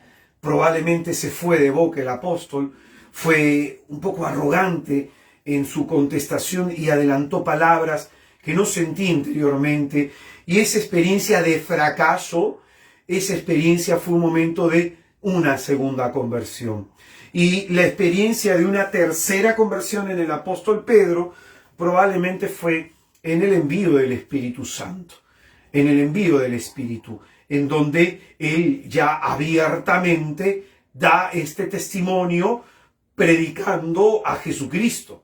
[SPEAKER 1] Probablemente se fue de boca el apóstol, fue un poco arrogante en su contestación y adelantó palabras que no sentí interiormente. Y esa experiencia de fracaso, esa experiencia fue un momento de una segunda conversión. Y la experiencia de una tercera conversión en el apóstol Pedro probablemente fue en el envío del Espíritu Santo, en el envío del Espíritu, en donde él ya abiertamente da este testimonio predicando a Jesucristo.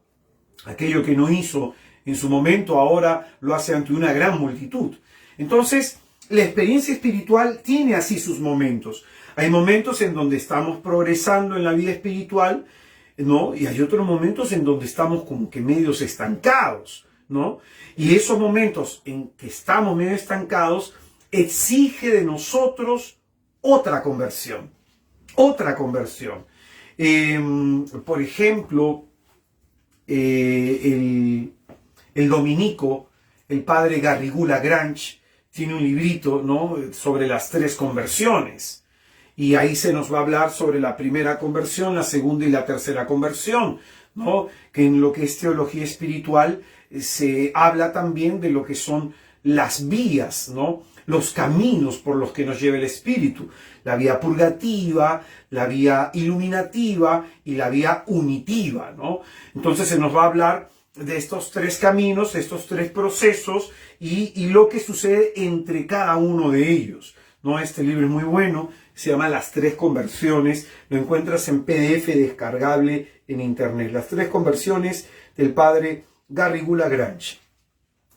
[SPEAKER 1] Aquello que no hizo en su momento, ahora lo hace ante una gran multitud. Entonces, la experiencia espiritual tiene así sus momentos. Hay momentos en donde estamos progresando en la vida espiritual, ¿no? Y hay otros momentos en donde estamos como que medios estancados, ¿no? Y esos momentos en que estamos medio estancados exige de nosotros otra conversión, otra conversión. Por ejemplo, el dominico, el padre Garrigou Lagrange, tiene un librito, ¿no?, sobre las 3 conversiones. Y ahí se nos va a hablar sobre la primera conversión, la segunda y la tercera conversión, ¿no? Que en lo que es teología espiritual se habla también de lo que son las vías, ¿no? Los caminos por los que nos lleva el Espíritu. La vía purgativa, la vía iluminativa y la vía unitiva, ¿no? Entonces se nos va a hablar de estos 3 caminos, estos 3 procesos y lo que sucede entre cada uno de ellos, ¿no? Este libro es muy bueno, se llama Las 3 conversiones, lo encuentras en PDF descargable en internet. Las 3 conversiones del padre Garrigou Lagrange.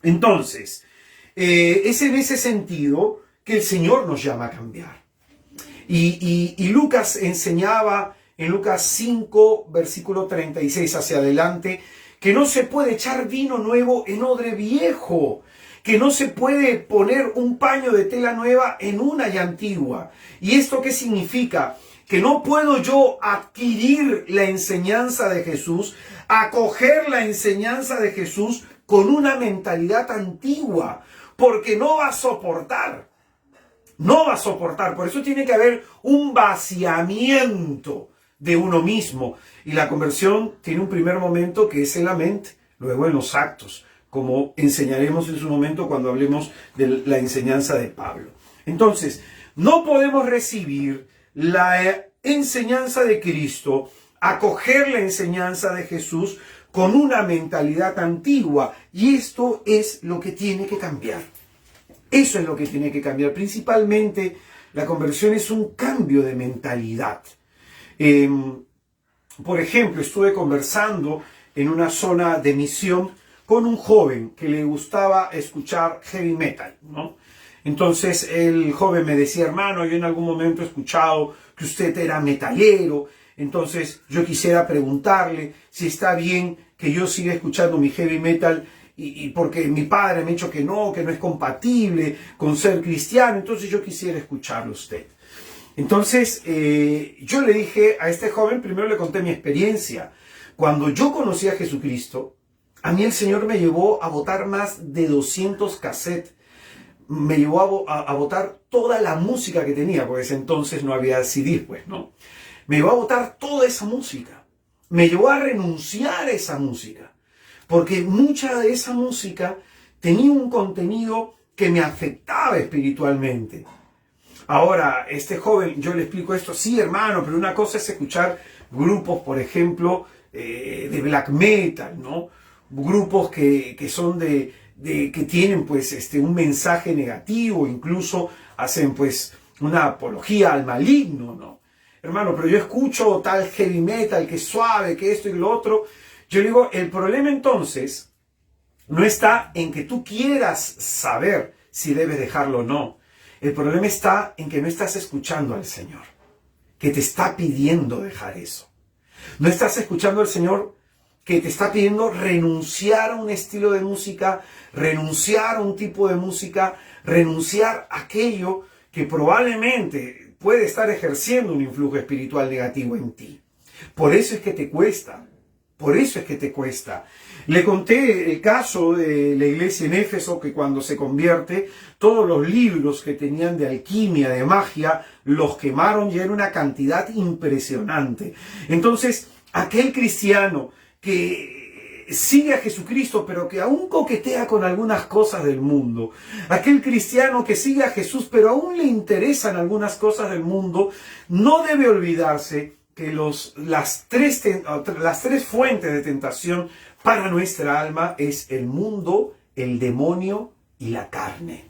[SPEAKER 1] Entonces, es en ese sentido que el Señor nos llama a cambiar. Y Lucas enseñaba en Lucas 5, versículo 36 hacia adelante, que no se puede echar vino nuevo en odre viejo, que no se puede poner un paño de tela nueva en una ya antigua. ¿Y esto qué significa? Que no puedo yo adquirir la enseñanza de Jesús, acoger la enseñanza de Jesús con una mentalidad antigua, porque no va a soportar. No va a soportar. Por eso tiene que haber un vaciamiento de uno mismo. Y la conversión tiene un primer momento que es en la mente, luego en los actos, como enseñaremos en su momento cuando hablemos de la enseñanza de Pablo. Entonces, no podemos recibir la enseñanza de Cristo, acoger la enseñanza de Jesús con una mentalidad antigua. Y esto es lo que tiene que cambiar. Eso es lo que tiene que cambiar. Principalmente, la conversión es un cambio de mentalidad. Por ejemplo, estuve conversando en una zona de misión con un joven que le gustaba escuchar heavy metal, ¿no? Entonces el joven me decía, hermano, yo en algún momento he escuchado que usted era metalero, entonces yo quisiera preguntarle si está bien que yo siga escuchando mi heavy metal y porque mi padre me ha dicho que no es compatible con ser cristiano, entonces yo quisiera escucharlo a usted. Entonces yo le dije a este joven, primero le conté mi experiencia. Cuando yo conocí a Jesucristo, a mí el Señor me llevó a botar más de 200 cassettes. Me llevó a botar toda la música que tenía, porque ese entonces no había CD, pues, ¿no? Me llevó a botar toda esa música. Me llevó a renunciar a esa música. Porque mucha de esa música tenía un contenido que me afectaba espiritualmente. Ahora, este joven, yo le explico esto, sí, hermano, pero una cosa es escuchar grupos, por ejemplo, de black metal, ¿no? Grupos que son que tienen pues un mensaje negativo, incluso hacen pues una apología al maligno, ¿no? Hermano, pero yo escucho tal heavy metal que es suave, que esto y lo otro. Yo digo, el problema entonces no está en que tú quieras saber si debes dejarlo o no. El problema está en que no estás escuchando al Señor, que te está pidiendo dejar eso. No estás escuchando al Señor que te está pidiendo renunciar a un estilo de música, renunciar a un tipo de música, renunciar a aquello que probablemente puede estar ejerciendo un influjo espiritual negativo en ti. Por eso es que te cuesta. Por eso es que te cuesta. Le conté el caso de la iglesia en Éfeso, que cuando se convierte, todos los libros que tenían de alquimia, de magia, los quemaron y era una cantidad impresionante. Entonces, aquel cristiano que sigue a Jesucristo, pero que aún coquetea con algunas cosas del mundo, aquel cristiano que sigue a Jesús, pero aún le interesan algunas cosas del mundo, no debe olvidarse que las tres fuentes de tentación para nuestra alma es el mundo, el demonio y la carne.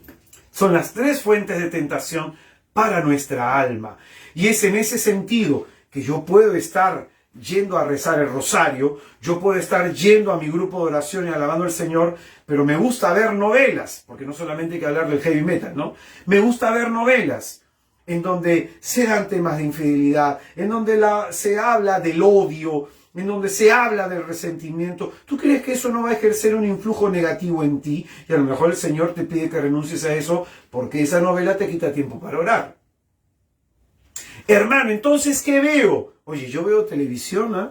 [SPEAKER 1] Son las 3 fuentes de tentación para nuestra alma. Y es en ese sentido que yo puedo estar yendo a rezar el rosario, yo puedo estar yendo a mi grupo de oración y alabando al Señor, pero me gusta ver novelas, porque no solamente hay que hablar del heavy metal, ¿no? Me gusta ver novelas en donde se dan temas de infidelidad, en donde se habla del odio, en donde se habla del resentimiento, ¿tú crees que eso no va a ejercer un influjo negativo en ti? Y a lo mejor el Señor te pide que renuncies a eso porque esa novela te quita tiempo para orar. Hermano, entonces, ¿qué veo? Oye, yo veo televisión, ¿eh?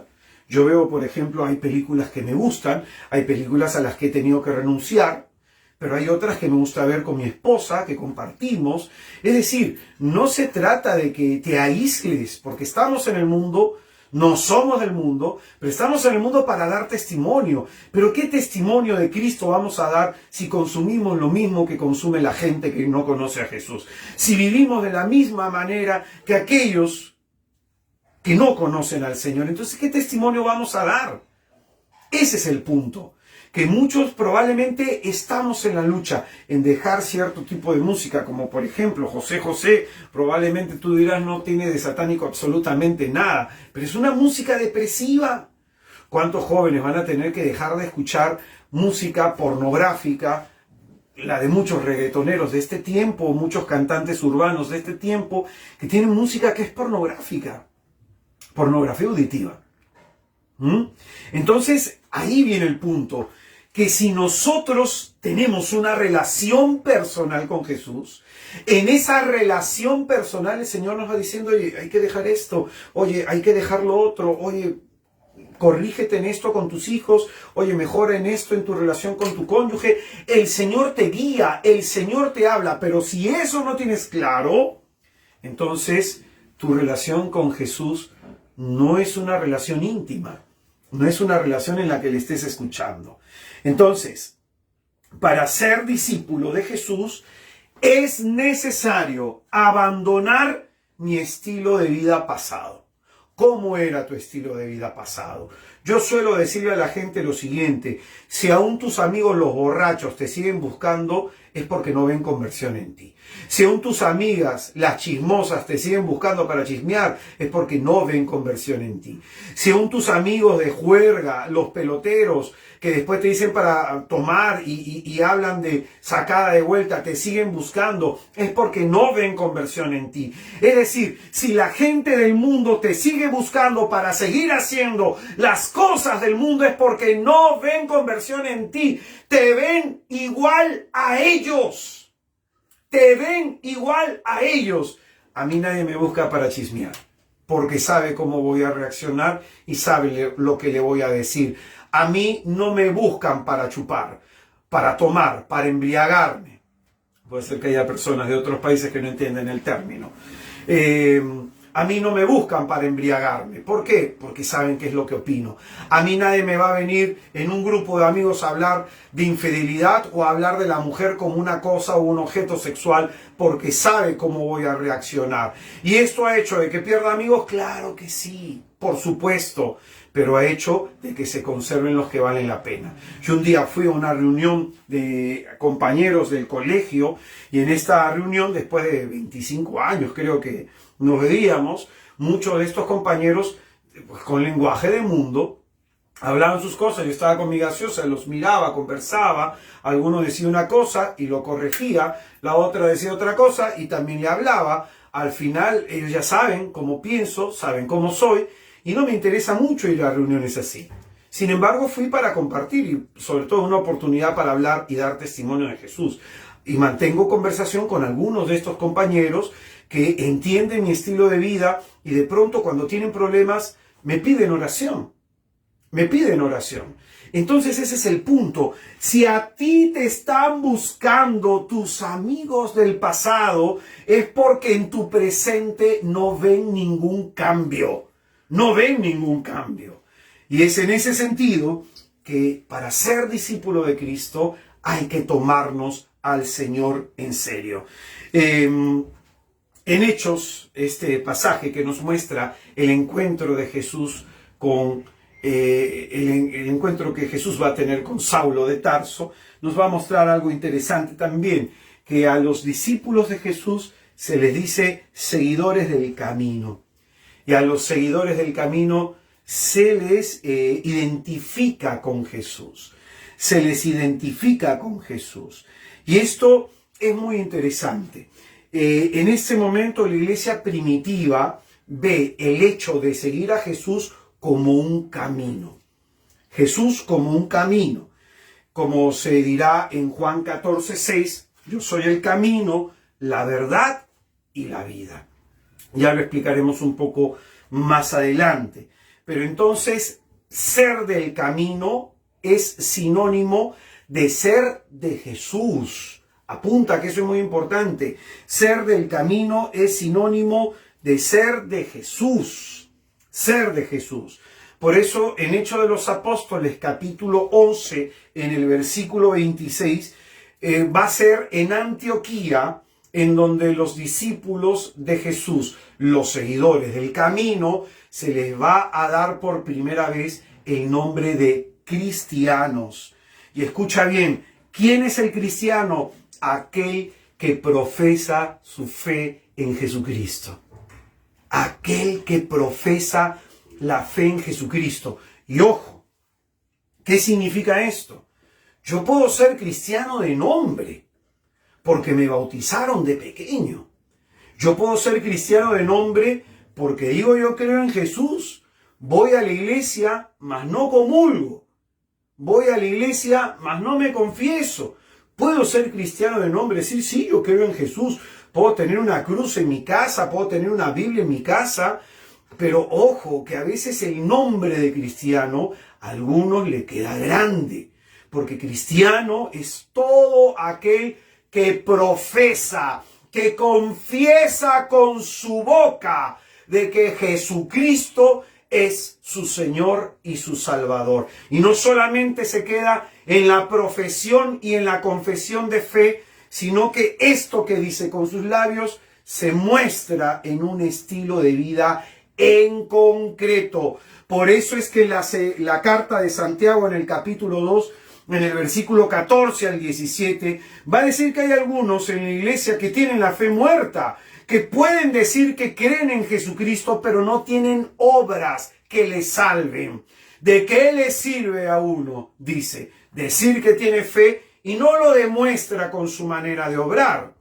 [SPEAKER 1] Yo veo, por ejemplo, hay películas que me gustan, hay películas a las que he tenido que renunciar, pero hay otras que me gusta ver con mi esposa, que compartimos. Es decir, no se trata de que te aísles, porque estamos en el mundo, no somos del mundo, pero estamos en el mundo para dar testimonio. Pero ¿qué testimonio de Cristo vamos a dar si consumimos lo mismo que consume la gente que no conoce a Jesús? Si vivimos de la misma manera que aquellos que no conocen al Señor, entonces ¿qué testimonio vamos a dar? Ese es el punto. Que muchos probablemente estamos en la lucha en dejar cierto tipo de música, como por ejemplo José José, probablemente tú dirás no tiene de satánico absolutamente nada, pero es una música depresiva. ¿Cuántos jóvenes van a tener que dejar de escuchar música pornográfica, la de muchos reggaetoneros de este tiempo, muchos cantantes urbanos de este tiempo, que tienen música que es pornográfica, pornografía auditiva? Entonces, ahí viene el punto, que si nosotros tenemos una relación personal con Jesús, en esa relación personal el Señor nos va diciendo, oye, hay que dejar esto, oye, hay que dejar lo otro, oye, corrígete en esto con tus hijos, oye, mejora en esto en tu relación con tu cónyuge. El Señor te guía, el Señor te habla, pero si eso no tienes claro, entonces tu relación con Jesús no es una relación íntima. No es una relación en la que le estés escuchando. Entonces, para ser discípulo de Jesús, es necesario abandonar mi estilo de vida pasado. ¿Cómo era tu estilo de vida pasado? Yo suelo decirle a la gente lo siguiente: si aún tus amigos los borrachos te siguen buscando, es porque no ven conversión en ti. Si aún tus amigas, las chismosas, te siguen buscando para chismear, es porque no ven conversión en ti. Si aún tus amigos de juerga, los peloteros, que después te dicen para tomar y hablan de sacada de vuelta, te siguen buscando, es porque no ven conversión en ti. Es decir, si la gente del mundo te sigue buscando para seguir haciendo las cosas del mundo, es porque no ven conversión en ti. Te ven igual a ellos. Te ven igual a ellos. A mí nadie me busca para chismear, porque sabe cómo voy a reaccionar y sabe lo que le voy a decir. A mí no me buscan para chupar, para tomar, para embriagarme. Puede ser que haya personas de otros países que no entienden el término. A mí no me buscan para embriagarme. ¿Por qué? Porque saben qué es lo que opino. A mí nadie me va a venir en un grupo de amigos a hablar de infidelidad o a hablar de la mujer como una cosa o un objeto sexual, porque sabe cómo voy a reaccionar. ¿Y esto ha hecho de que pierda amigos? Claro que sí, por supuesto, pero ha hecho de que se conserven los que valen la pena. Yo un día fui a una reunión de compañeros del colegio y en esta reunión, después de 25 años creo que nos veíamos, muchos de estos compañeros, pues, con lenguaje de mundo, hablaban sus cosas. Yo estaba con mi gaseosa, los miraba, conversaba, alguno decía una cosa y lo corregía, la otra decía otra cosa y también le hablaba. Al final ellos ya saben cómo pienso, saben cómo soy, y no me interesa mucho ir a reuniones así. Sin embargo, fui para compartir y sobre todo una oportunidad para hablar y dar testimonio de Jesús. Y mantengo conversación con algunos de estos compañeros que entienden mi estilo de vida y de pronto cuando tienen problemas me piden oración. Me piden oración. Entonces ese es el punto. Si a ti te están buscando tus amigos del pasado, es porque en tu presente no ven ningún cambio. No ven ningún cambio. Y es en ese sentido que para ser discípulo de Cristo hay que tomarnos al Señor en serio. En Hechos, este pasaje que nos muestra el encuentro de Jesús con el encuentro que Jesús va a tener con Saulo de Tarso, nos va a mostrar algo interesante también, que a los discípulos de Jesús se les dice seguidores del camino. Y a los seguidores del camino se les identifica con Jesús. Se les identifica con Jesús. Y esto es muy interesante. En este momento la iglesia primitiva ve el hecho de seguir a Jesús como un camino. Jesús como un camino. Como se dirá en Juan 14:6, yo soy el camino, la verdad y la vida. Ya lo explicaremos un poco más adelante. Pero entonces, ser del camino es sinónimo de ser de Jesús. Apunta que eso es muy importante. Ser del camino es sinónimo de ser de Jesús. Ser de Jesús. Por eso, en Hechos de los Apóstoles, capítulo 11, en el versículo 26, va a ser en Antioquía, en donde los discípulos de Jesús, los seguidores del camino, se les va a dar por primera vez el nombre de cristianos. Y escucha bien, ¿quién es el cristiano? Aquel que profesa su fe en Jesucristo. Aquel que profesa la fe en Jesucristo. Y ojo, ¿qué significa esto? Yo puedo ser cristiano de nombre, porque me bautizaron de pequeño. Yo puedo ser cristiano de nombre porque digo yo creo en Jesús. Voy a la iglesia, mas no comulgo. Voy a la iglesia, mas no me confieso. Puedo ser cristiano de nombre, decir, sí, yo creo en Jesús. Puedo tener una cruz en mi casa, puedo tener una Biblia en mi casa. Pero ojo, que a veces el nombre de cristiano a algunos le queda grande. Porque cristiano es todo aquel que profesa, que confiesa con su boca de que Jesucristo es su Señor y su Salvador. Y no solamente se queda en la profesión y en la confesión de fe, sino que esto que dice con sus labios se muestra en un estilo de vida en concreto. Por eso es que la carta de Santiago en el capítulo 2, en el versículo 14 al 17, va a decir que hay algunos en la iglesia que tienen la fe muerta, que pueden decir que creen en Jesucristo, pero no tienen obras que les salven. ¿De qué le sirve a uno? Dice, decir que tiene fe y no lo demuestra con su manera de obrar.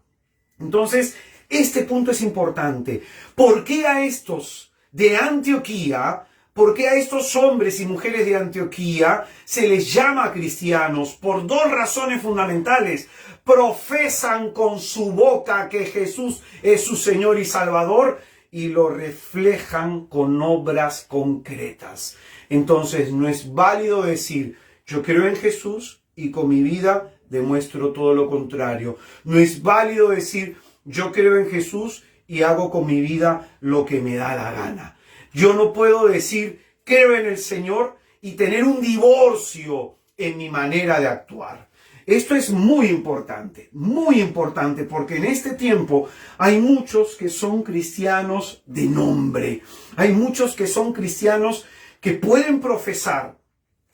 [SPEAKER 1] Entonces, este punto es importante. ¿Por qué a estos de Antioquía, por qué a estos hombres y mujeres de Antioquía se les llama cristianos? Por dos razones fundamentales. Profesan con su boca que Jesús es su Señor y Salvador y lo reflejan con obras concretas. Entonces no es válido decir, yo creo en Jesús y con mi vida demuestro todo lo contrario. No es válido decir, yo creo en Jesús y hago con mi vida lo que me da la gana. Yo no puedo decir, creo en el Señor y tener un divorcio en mi manera de actuar. Esto es muy importante, porque en este tiempo hay muchos que son cristianos de nombre. Hay muchos que son cristianos que pueden profesar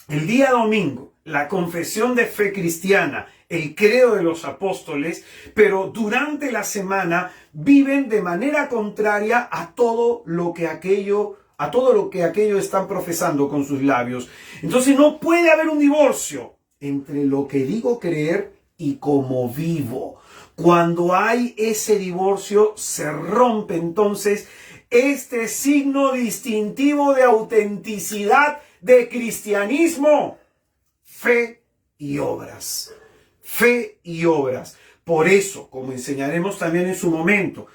[SPEAKER 1] el día domingo la confesión de fe cristiana, el credo de los apóstoles, pero durante la semana viven de manera contraria a todo lo que aquello están profesando con sus labios. Entonces no puede haber un divorcio entre lo que digo creer y cómo vivo. Cuando hay ese divorcio, se rompe entonces este signo distintivo de autenticidad de cristianismo. Fe y obras. Fe y obras. Por eso, como enseñaremos también en su momento,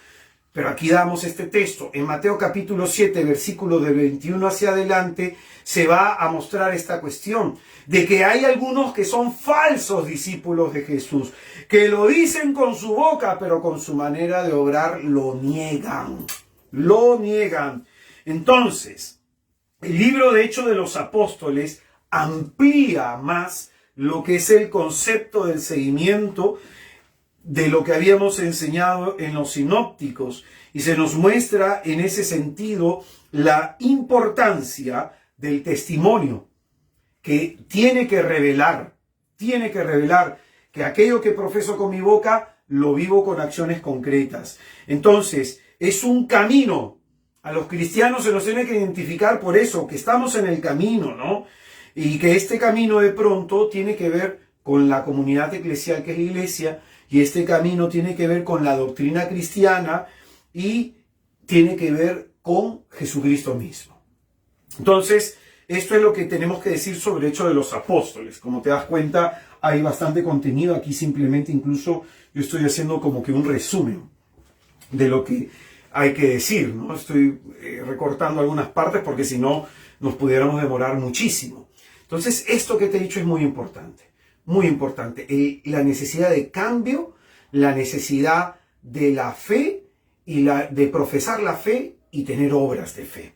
[SPEAKER 1] pero aquí damos este texto, en Mateo capítulo 7, versículo de 21 hacia adelante, se va a mostrar esta cuestión, de que hay algunos que son falsos discípulos de Jesús, que lo dicen con su boca, pero con su manera de obrar lo niegan. Lo niegan. Entonces, el libro de Hechos de los Apóstoles amplía más lo que es el concepto del seguimiento de lo que habíamos enseñado en los sinópticos, y se nos muestra en ese sentido la importancia del testimonio, que tiene que revelar que aquello que profeso con mi boca lo vivo con acciones concretas. Entonces, es un camino. A los cristianos se nos tiene que identificar por eso, que estamos en el camino, ¿no? Y que este camino de pronto tiene que ver con la comunidad eclesial que es la iglesia, y este camino tiene que ver con la doctrina cristiana y tiene que ver con Jesucristo mismo. Entonces, esto es lo que tenemos que decir sobre Hechos de los Apóstoles. Como te das cuenta, hay bastante contenido aquí, simplemente incluso yo estoy haciendo como que un resumen de lo que hay que decir, ¿no? Estoy recortando algunas partes porque si no nos pudiéramos demorar muchísimo. Entonces, esto que te he dicho es muy importante, muy importante. La necesidad de cambio, la necesidad de la fe y de profesar la fe y tener obras de fe.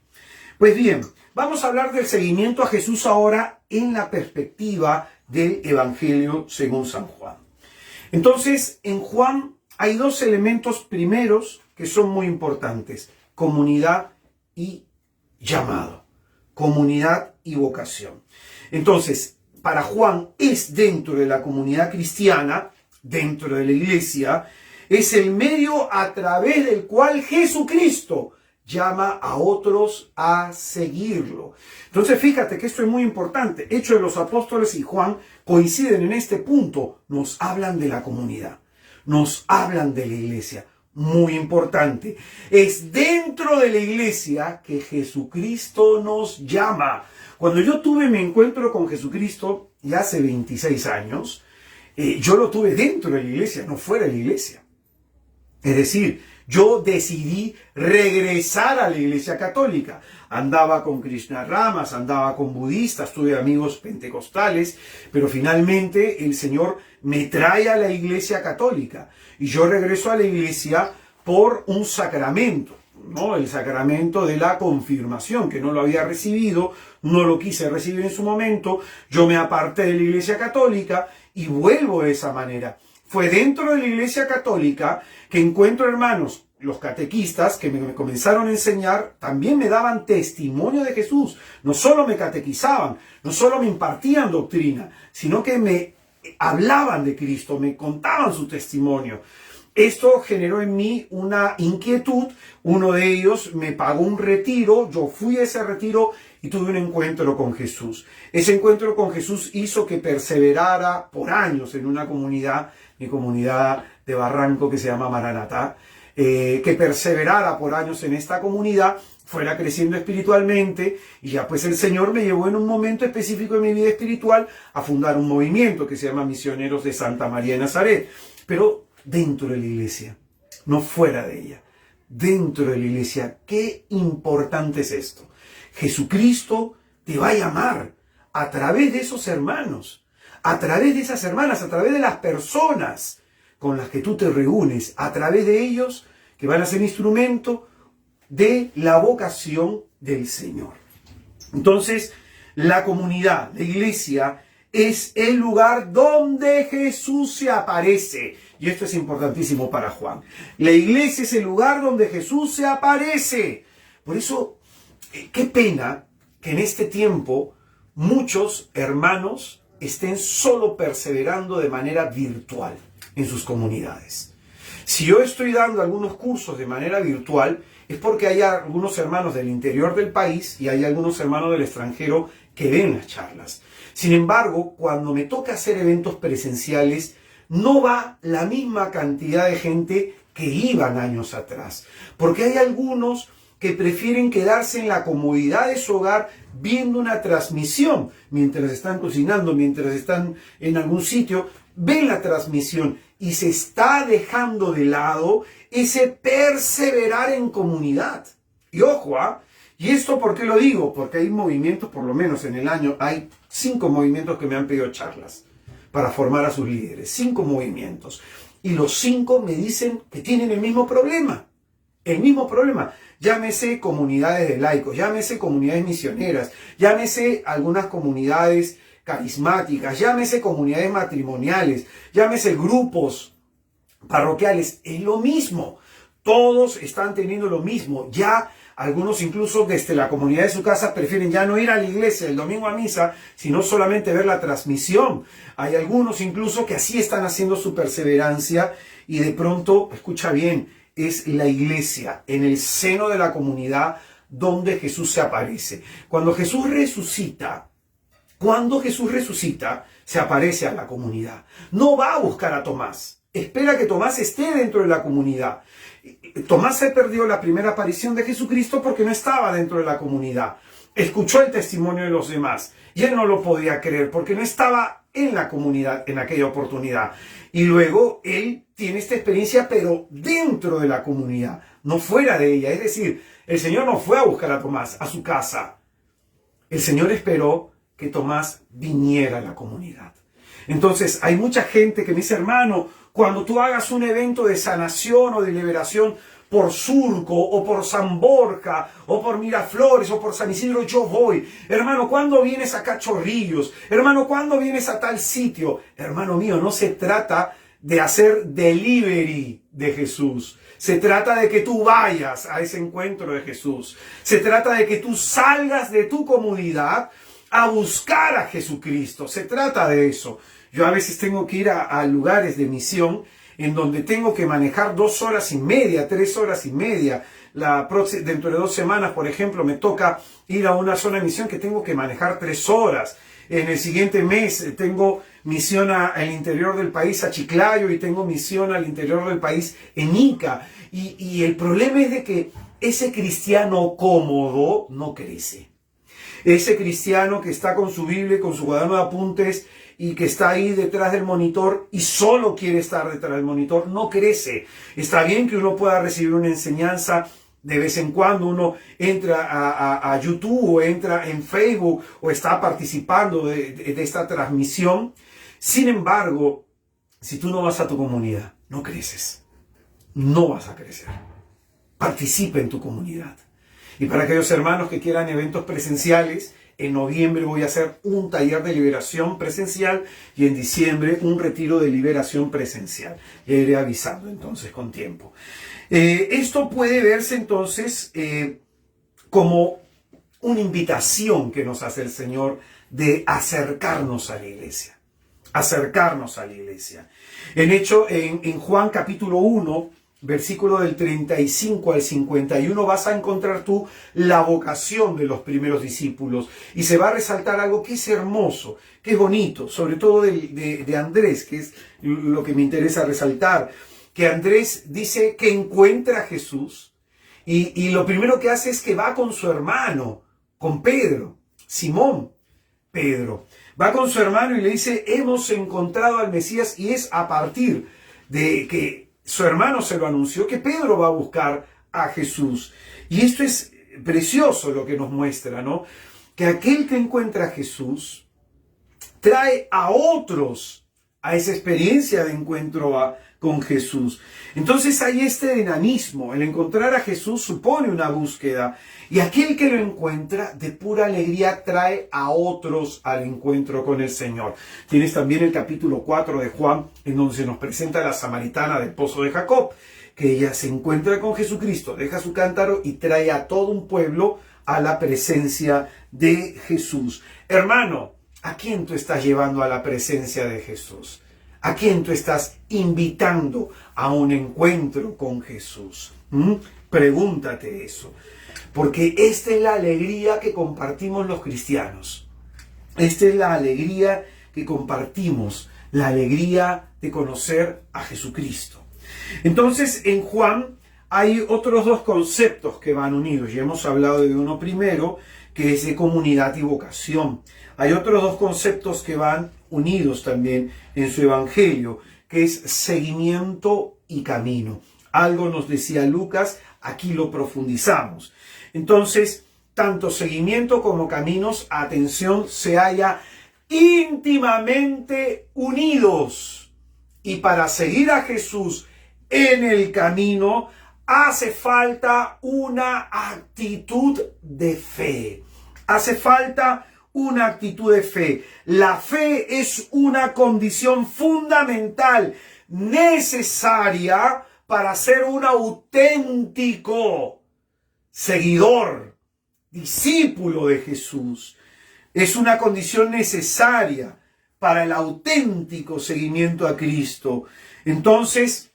[SPEAKER 1] Pues bien, vamos a hablar del seguimiento a Jesús ahora en la perspectiva del Evangelio según San Juan. Entonces, en Juan hay dos elementos primeros que son muy importantes: comunidad y llamado, comunidad y vocación. Entonces, para Juan es dentro de la comunidad cristiana, dentro de la iglesia, es el medio a través del cual Jesucristo llama a otros a seguirlo. Entonces, fíjate que esto es muy importante. Hechos de los Apóstoles y Juan coinciden en este punto. Nos hablan de la comunidad, nos hablan de la iglesia. Muy importante. Es dentro de la iglesia que Jesucristo nos llama. Cuando yo tuve mi encuentro con Jesucristo, ya hace 26 años, yo lo tuve dentro de la iglesia, no fuera de la iglesia. Es decir, yo decidí regresar a la iglesia católica. Andaba con Krishna Ramas, andaba con budistas, tuve amigos pentecostales, pero finalmente el Señor me trae a la iglesia católica. Y yo regreso a la iglesia por un sacramento, ¿no? El sacramento de la confirmación, que no lo había recibido, no lo quise recibir en su momento. Yo me aparté de la iglesia católica y vuelvo de esa manera. Fue dentro de la iglesia católica que encuentro hermanos, los catequistas, que me comenzaron a enseñar, también me daban testimonio de Jesús. No solo me catequizaban, no solo me impartían doctrina, sino que me hablaban de Cristo, me contaban su testimonio. Esto generó en mí una inquietud. Uno de ellos me pagó un retiro, yo fui a ese retiro y tuve un encuentro con Jesús. Ese encuentro con Jesús hizo que perseverara por años en una comunidad, mi comunidad de Barranco que se llama Maranatá, que perseverara por años en esta comunidad, fuera creciendo espiritualmente, y ya pues el Señor me llevó en un momento específico de mi vida espiritual a fundar un movimiento que se llama Misioneros de Santa María de Nazaret, pero dentro de la iglesia, no fuera de ella, dentro de la iglesia. Qué importante es esto. Jesucristo te va a llamar a través de esos hermanos, a través de esas hermanas, a través de las personas con las que tú te reúnes, a través de ellos que van a ser instrumento de la vocación del Señor. Entonces, la comunidad, la iglesia, es el lugar donde Jesús se aparece. Y esto es importantísimo para Juan. La iglesia es el lugar donde Jesús se aparece. Por eso, qué pena que en este tiempo muchos hermanos estén solo perseverando de manera virtual en sus comunidades. Si yo estoy dando algunos cursos de manera virtual, es porque hay algunos hermanos del interior del país y hay algunos hermanos del extranjero que ven las charlas. Sin embargo, cuando me toca hacer eventos presenciales, no va la misma cantidad de gente que iban años atrás. Porque hay algunos que prefieren quedarse en la comodidad de su hogar viendo una transmisión. Mientras están cocinando, mientras están en algún sitio, ven la transmisión y se está dejando de lado ese perseverar en comunidad. Y ojo, ¿y esto por qué lo digo? Porque hay movimientos, por lo menos en el año, hay 5 movimientos que me han pedido charlas para formar a sus líderes. 5 movimientos. Y los 5 me dicen que tienen el mismo problema. El mismo problema. Llámese comunidades de laicos, llámese comunidades misioneras, llámese algunas comunidades carismáticas, llámese comunidades matrimoniales, llámese grupos parroquiales. Es lo mismo. Todos están teniendo lo mismo. Ya algunos incluso desde la comunidad de su casa prefieren ya no ir a la iglesia el domingo a misa, sino solamente ver la transmisión. Hay algunos incluso que así están haciendo su perseverancia y de pronto, escucha bien, es la iglesia, en el seno de la comunidad donde Jesús se aparece. Cuando Jesús resucita, se aparece a la comunidad. No va a buscar a Tomás. Espera que Tomás esté dentro de la comunidad. Tomás se perdió la primera aparición de Jesucristo porque no estaba dentro de la comunidad. escuchó el testimonio de los demás y él no lo podía creer porque no estaba en la comunidad en aquella oportunidad. Y luego él tiene esta experiencia, pero dentro de la comunidad, no fuera de ella. Es decir, el Señor no fue a buscar a Tomás a su casa. El Señor esperó que Tomás viniera a la comunidad. Entonces, hay mucha gente que me dice, hermano, cuando tú hagas un evento de sanación o de liberación por Surco o por San Borja o por Miraflores o por San Isidro, yo voy. Hermano, ¿cuándo vienes a Cachorrillos? Hermano, ¿cuándo vienes a tal sitio? Hermano mío, no se trata de hacer delivery de Jesús. Se trata de que tú vayas a ese encuentro de Jesús. Se trata de que tú salgas de tu comunidad a buscar a Jesucristo. Se trata de eso. Yo a veces tengo que ir a lugares de misión en donde tengo que manejar 2 horas y media, 3 horas y media. Dentro de 2 semanas, por ejemplo, me toca ir a una zona de misión que tengo que manejar 3 horas. En el siguiente mes tengo misión al interior del país, a Chiclayo, y tengo misión al interior del país, en Ica. Y el problema es de que ese cristiano cómodo no crece. Ese cristiano que está con su Biblia, con su cuaderno de apuntes y que está ahí detrás del monitor y solo quiere estar detrás del monitor, no crece. Está bien que uno pueda recibir una enseñanza de vez en cuando, uno entra a YouTube o entra en Facebook o está participando de esta transmisión. Sin embargo, si tú no vas a tu comunidad, no creces. No vas a crecer. Participa en tu comunidad. Y para aquellos hermanos que quieran eventos presenciales, en noviembre voy a hacer un taller de liberación presencial y en diciembre un retiro de liberación presencial. Ya iré avisando entonces con tiempo. Esto puede verse entonces como una invitación que nos hace el Señor de acercarnos a la iglesia. Acercarnos a la iglesia. En Juan capítulo 1, versículo del 35 al 51, vas a encontrar tú la vocación de los primeros discípulos. Y se va a resaltar algo que es hermoso, que es bonito, sobre todo de Andrés, que es lo que me interesa resaltar. Que Andrés dice que encuentra a Jesús y lo primero que hace es que va con su hermano, con Pedro, Simón Pedro. Va con su hermano y le dice, hemos encontrado al Mesías, y es a partir de que su hermano se lo anunció que Pedro va a buscar a Jesús. Y esto es precioso lo que nos muestra, ¿no? Que aquel que encuentra a Jesús trae a otros a esa experiencia de encuentro con Jesús. Entonces hay este dinamismo. El encontrar a Jesús supone una búsqueda. Y aquel que lo encuentra de pura alegría trae a otros al encuentro con el Señor. Tienes también el capítulo 4 de Juan, en donde se nos presenta a la samaritana del pozo de Jacob, que ella se encuentra con Jesucristo, deja su cántaro y trae a todo un pueblo a la presencia de Jesús. Hermano, ¿a quién tú estás llevando a la presencia de Jesús? ¿A quién tú estás invitando a un encuentro con Jesús? Pregúntate eso. Porque esta es la alegría que compartimos los cristianos. Esta es la alegría que compartimos, la alegría de conocer a Jesucristo. Entonces, en Juan hay otros 2 conceptos que van unidos. Ya hemos hablado de uno primero, que es de comunidad y vocación. Hay otros 2 conceptos que van unidos también en su evangelio, que es seguimiento y camino. Algo nos decía Lucas, aquí lo profundizamos. Entonces, tanto seguimiento como caminos, atención, se halla íntimamente unidos. Y para seguir a Jesús en el camino, hace falta una actitud de fe. Hace falta una actitud de fe. La fe es una condición fundamental, necesaria para ser un auténtico seguidor, discípulo de Jesús. Es una condición necesaria para el auténtico seguimiento a Cristo. Entonces,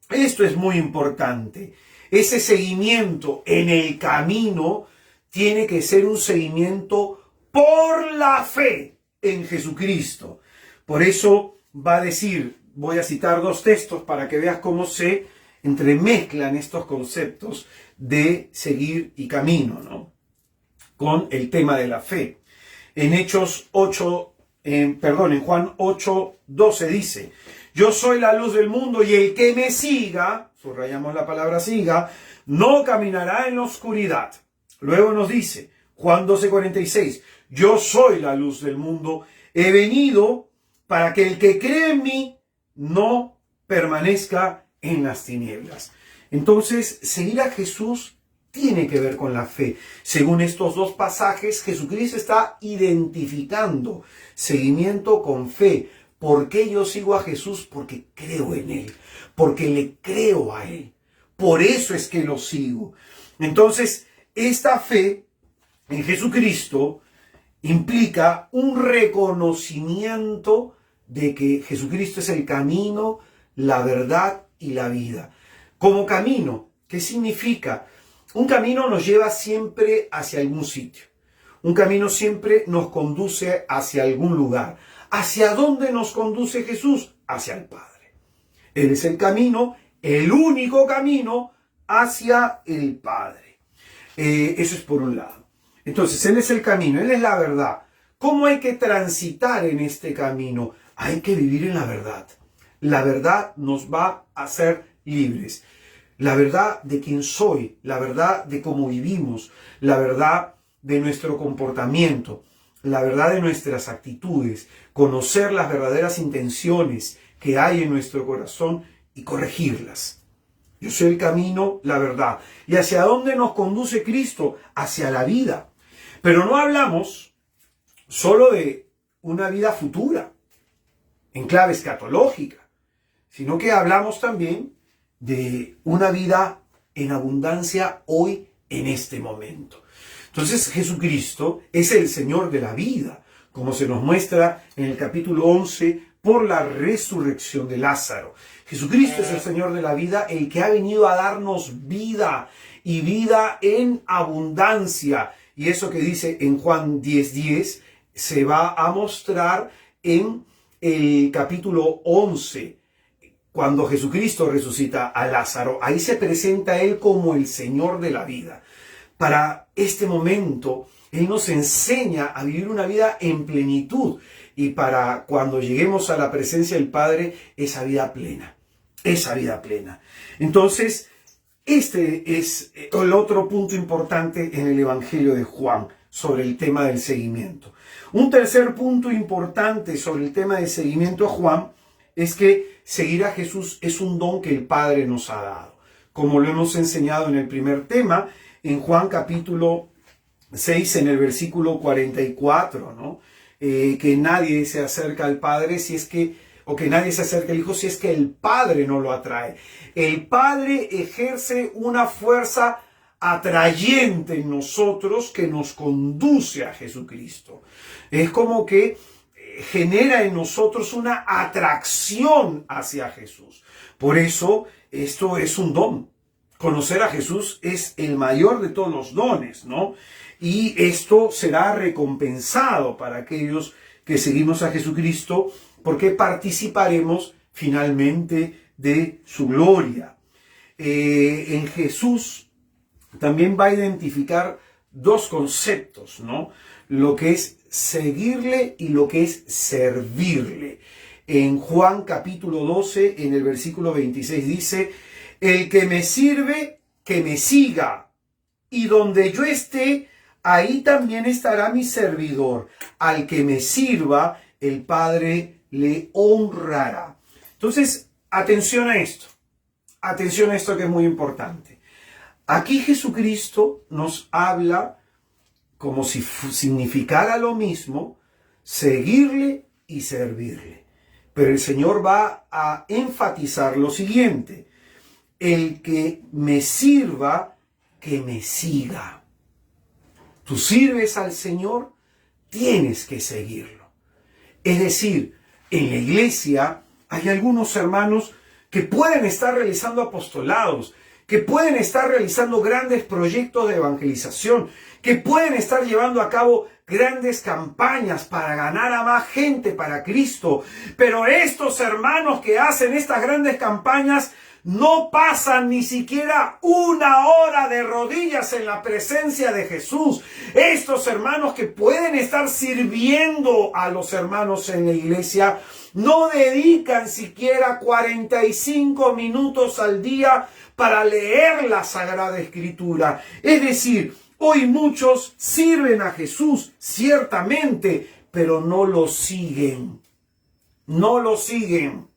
[SPEAKER 1] esto es muy importante. Ese seguimiento en el camino tiene que ser un seguimiento por la fe en Jesucristo. Por eso va a decir, voy a citar 2 textos para que veas cómo se entremezclan estos conceptos de seguir y camino, ¿no? con el tema de la fe. En Juan 8:12 dice: yo soy la luz del mundo y el que me siga, subrayamos la palabra siga, no caminará en la oscuridad. Luego nos dice, Juan 12:46, yo soy la luz del mundo, he venido para que el que cree en mí no permanezca en las tinieblas. Entonces, seguir a Jesús tiene que ver con la fe. Según estos dos pasajes, Jesucristo está identificando seguimiento con fe. ¿Por qué yo sigo a Jesús? Porque creo en Él, porque le creo a Él. Por eso es que lo sigo. Entonces, esta fe en Jesucristo implica un reconocimiento de que Jesucristo es el camino, la verdad y la vida. Como camino, ¿qué significa? Un camino nos lleva siempre hacia algún sitio. Un camino siempre nos conduce hacia algún lugar. ¿Hacia dónde nos conduce Jesús? Hacia el Padre. Él es el camino, el único camino hacia el Padre. Eso es por un lado. Entonces, Él es el camino, Él es la verdad. ¿Cómo hay que transitar en este camino? Hay que vivir en la verdad. La verdad nos va a hacer libres. La verdad de quién soy, la verdad de cómo vivimos, la verdad de nuestro comportamiento, la verdad de nuestras actitudes, conocer las verdaderas intenciones que hay en nuestro corazón y corregirlas. Yo soy el camino, la verdad. ¿Y hacia dónde nos conduce Cristo? Hacia la vida. Pero no hablamos solo de una vida futura, en clave escatológica, sino que hablamos también de una vida en abundancia hoy, en este momento. Entonces Jesucristo es el Señor de la vida, como se nos muestra en el capítulo 11 por la resurrección de Lázaro. Jesucristo es el Señor de la vida, el que ha venido a darnos vida y vida en abundancia. Y eso que dice en Juan 10:10 se va a mostrar en el capítulo 11. Cuando Jesucristo resucita a Lázaro, ahí se presenta Él como el Señor de la vida. Para este momento, Él nos enseña a vivir una vida en plenitud y para cuando lleguemos a la presencia del Padre, esa vida plena. Esa vida plena. Entonces, este es el otro punto importante en el Evangelio de Juan sobre el tema del seguimiento. Un tercer punto importante sobre el tema del seguimiento a Juan es que seguir a Jesús es un don que el Padre nos ha dado. Como lo hemos enseñado en el primer tema, en Juan capítulo 6, en el versículo 44, ¿no? Que nadie se acerca al Padre que nadie se acerca al Hijo si es que el Padre no lo atrae. El Padre ejerce una fuerza atrayente en nosotros que nos conduce a Jesucristo. Es como que genera en nosotros una atracción hacia Jesús. Por eso, esto es un don. Conocer a Jesús es el mayor de todos los dones, ¿no? Y esto será recompensado para aquellos que seguimos a Jesucristo, porque participaremos finalmente de su gloria. En Jesús también va a identificar dos conceptos, ¿no? Lo que es seguirle y lo que es servirle. En Juan capítulo 12, en el versículo 26 dice: el que me sirve, que me siga, y donde yo esté, ahí también estará mi servidor. Al que me sirva, el Padre le honrará. Entonces, atención a esto que es muy importante. Aquí Jesucristo nos habla como si significara lo mismo, seguirle y servirle. Pero el Señor va a enfatizar lo siguiente: el que me sirva, que me siga. Tú sirves al Señor, tienes que seguirlo. Es decir, en la iglesia hay algunos hermanos que pueden estar realizando apostolados, que pueden estar realizando grandes proyectos de evangelización, que pueden estar llevando a cabo grandes campañas para ganar a más gente para Cristo. Pero estos hermanos que hacen estas grandes campañas no pasan ni siquiera una hora de rodillas en la presencia de Jesús. Estos hermanos que pueden estar sirviendo a los hermanos en la iglesia no dedican siquiera 45 minutos al día para leer la Sagrada Escritura. Es decir, hoy muchos sirven a Jesús, ciertamente, pero no lo siguen. No lo siguen.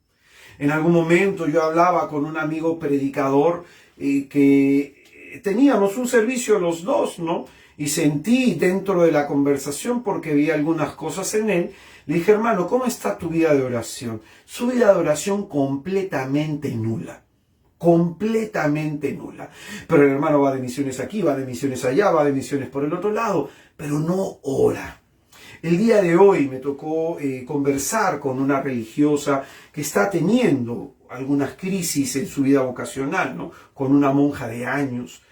[SPEAKER 1] En algún momento yo hablaba con un amigo predicador que teníamos un servicio los dos, ¿no? Y sentí dentro de la conversación, porque vi algunas cosas en él, le dije: hermano, ¿cómo está tu vida de oración? Su vida de oración completamente nula. Completamente nula. Pero el hermano va de misiones aquí, va de misiones allá, va de misiones por el otro lado, pero no ora. El día de hoy me tocó conversar con una religiosa que está teniendo algunas crisis en su vida vocacional, ¿no? Con una monja de años.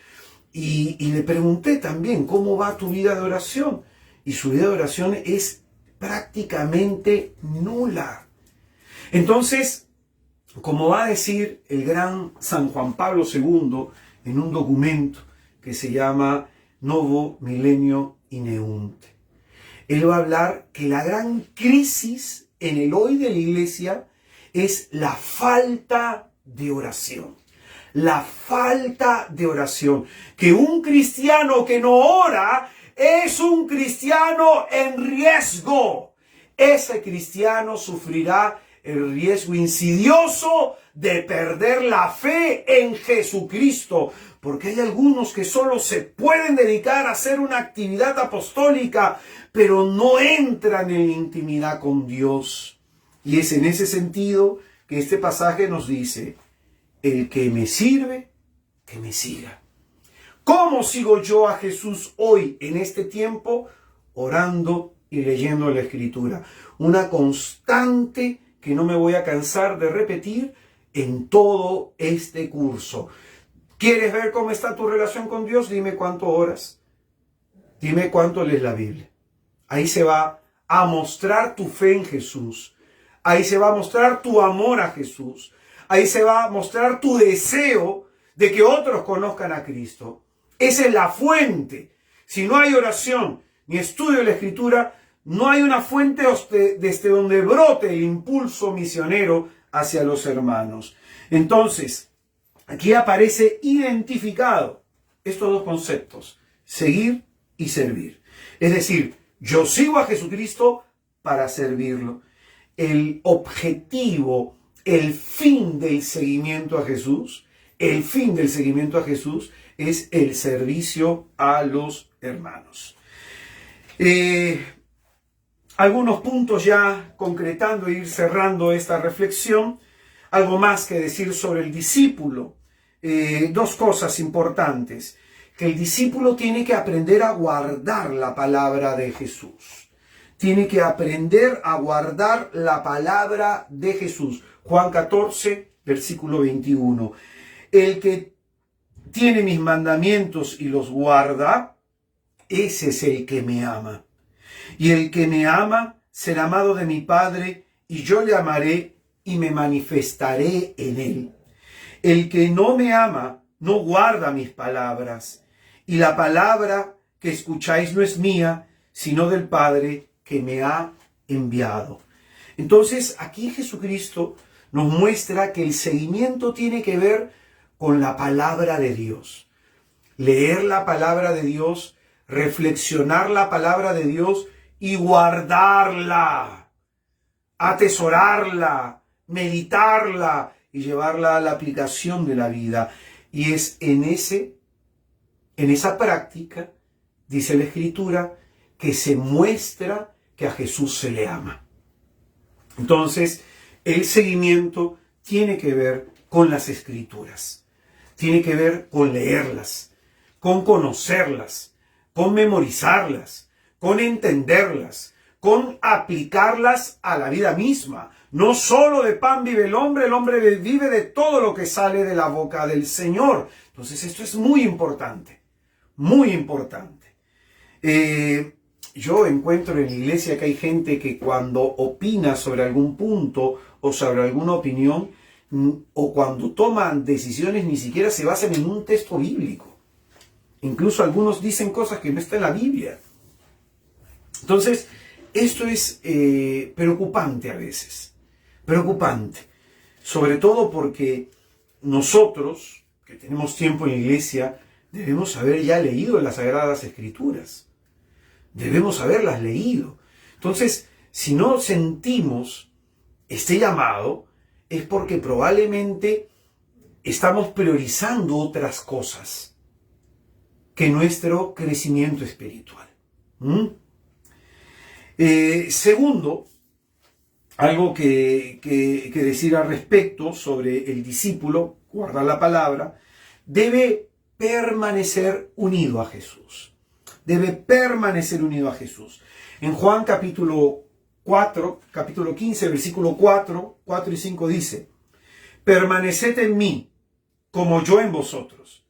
[SPEAKER 1] Y le pregunté también: ¿cómo va tu vida de oración? Y su vida de oración es prácticamente nula. Entonces, como va a decir el gran San Juan Pablo II en un documento que se llama Novo Millennio Ineunte, él va a hablar que la gran crisis en el hoy de la iglesia es la falta de oración. La falta de oración. Que un cristiano que no ora es un cristiano en riesgo. Ese cristiano sufrirá el riesgo insidioso de perder la fe en Jesucristo, porque hay algunos que solo se pueden dedicar a hacer una actividad apostólica, pero no entran en intimidad con Dios. Y es en ese sentido que este pasaje nos dice: el que me sirve, que me siga. ¿Cómo sigo yo a Jesús hoy en este tiempo? Orando y leyendo la Escritura. Una constante que no me voy a cansar de repetir en todo este curso. ¿Quieres ver cómo está tu relación con Dios? Dime cuánto oras. Dime cuánto lees la Biblia. Ahí se va a mostrar tu fe en Jesús. Ahí se va a mostrar tu amor a Jesús. Ahí se va a mostrar tu deseo de que otros conozcan a Cristo. Esa es la fuente. Si no hay oración ni estudio de la Escritura, no hay una fuente desde donde brote el impulso misionero hacia los hermanos. Entonces, aquí aparece identificado estos dos conceptos: seguir y servir. Es decir, yo sigo a Jesucristo para servirlo. El objetivo, el fin del seguimiento a Jesús, es el servicio a los hermanos. Algunos puntos ya concretando e ir cerrando esta reflexión. Algo más que decir sobre el discípulo. Dos cosas importantes. Que el discípulo tiene que aprender a guardar la palabra de Jesús. Tiene que aprender a guardar la palabra de Jesús. Juan 14, versículo 21. El que tiene mis mandamientos y los guarda, ese es el que me ama. Y el que me ama será amado de mi Padre, y yo le amaré y me manifestaré en él. El que no me ama no guarda mis palabras, y la palabra que escucháis no es mía, sino del Padre que me ha enviado. Entonces, aquí Jesucristo nos muestra que el seguimiento tiene que ver con la palabra de Dios. Leer la palabra de Dios, reflexionar la palabra de Dios y guardarla, atesorarla, meditarla y llevarla a la aplicación de la vida. Y es en esa práctica, dice la Escritura, que se muestra que a Jesús se le ama. Entonces, el seguimiento tiene que ver con las Escrituras, tiene que ver con leerlas, con conocerlas, con memorizarlas, con entenderlas, con aplicarlas a la vida misma. No solo de pan vive el hombre vive de todo lo que sale de la boca del Señor. Entonces esto es muy importante, muy importante. yo encuentro en la iglesia que hay gente que cuando opina sobre algún punto o sobre alguna opinión, o cuando toman decisiones, ni siquiera se basan en un texto bíblico. Incluso algunos dicen cosas que no están en la Biblia. Entonces, esto es preocupante a veces. Preocupante. Sobre todo porque nosotros, que tenemos tiempo en la iglesia, debemos haber ya leído las Sagradas Escrituras. Debemos haberlas leído. Entonces, si no sentimos este llamado, es porque probablemente estamos priorizando otras cosas que nuestro crecimiento espiritual. Segundo, algo que decir al respecto sobre el discípulo, guardar la palabra, debe permanecer unido a Jesús. Debe permanecer unido a Jesús. En Juan capítulo 15, versículo 4 y 5 dice: permaneced en mí, como yo en vosotros.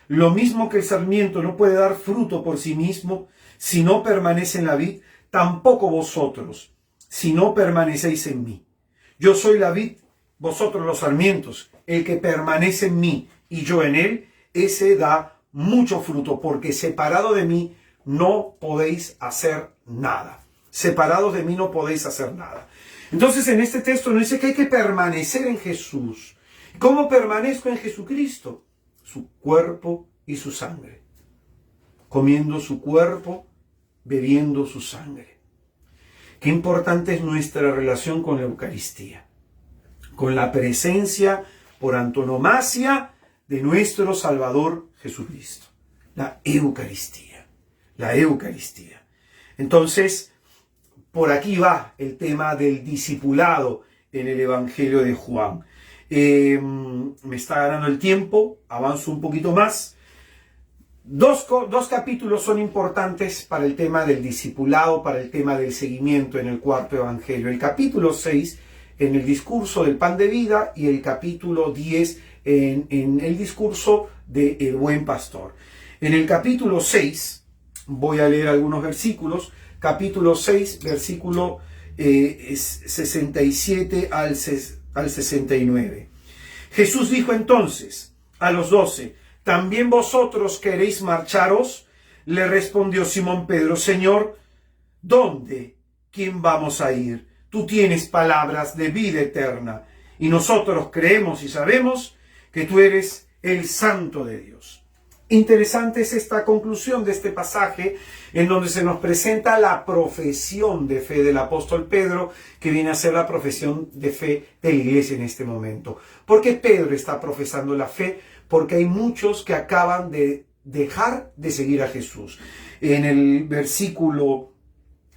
[SPEAKER 1] Lo mismo que el sarmiento no puede dar fruto por sí mismo si no permanece en la vid, tampoco vosotros, si no permanecéis en mí. Yo soy la vid, vosotros los sarmientos. El que permanece en mí y yo en él, ese da mucho fruto, porque separado de mí no podéis hacer nada. Separados de mí no podéis hacer nada. Entonces en este texto nos dice que hay que permanecer en Jesús. ¿Cómo permanezco en Jesucristo? Su cuerpo y su sangre. Comiendo su cuerpo, bebiendo su sangre. Qué importante es nuestra relación con la Eucaristía, con la presencia por antonomasia de nuestro Salvador Jesucristo. La Eucaristía. La Eucaristía. Entonces, por aquí va el tema del discipulado en el Evangelio de Juan. Me está ganando el tiempo, avanzo un poquito más. Dos capítulos son importantes para el tema del discipulado, para el tema del seguimiento en el cuarto Evangelio. El capítulo 6 en el discurso del pan de vida y el capítulo 10 en el discurso del buen pastor. En el capítulo 6, voy a leer algunos versículos, capítulo 6, versículo 67 al 69. Jesús dijo entonces a los 12, ¿también vosotros queréis marcharos? Le respondió Simón Pedro, Señor, ¿dónde? ¿Quién vamos a ir? Tú tienes palabras de vida eterna, y nosotros creemos y sabemos que tú eres el Santo de Dios. Interesante es esta conclusión de este pasaje, en donde se nos presenta la profesión de fe del apóstol Pedro, que viene a ser la profesión de fe de la iglesia en este momento. ¿Por qué Pedro está profesando la fe? Porque hay muchos que acaban de dejar de seguir a Jesús. En el versículo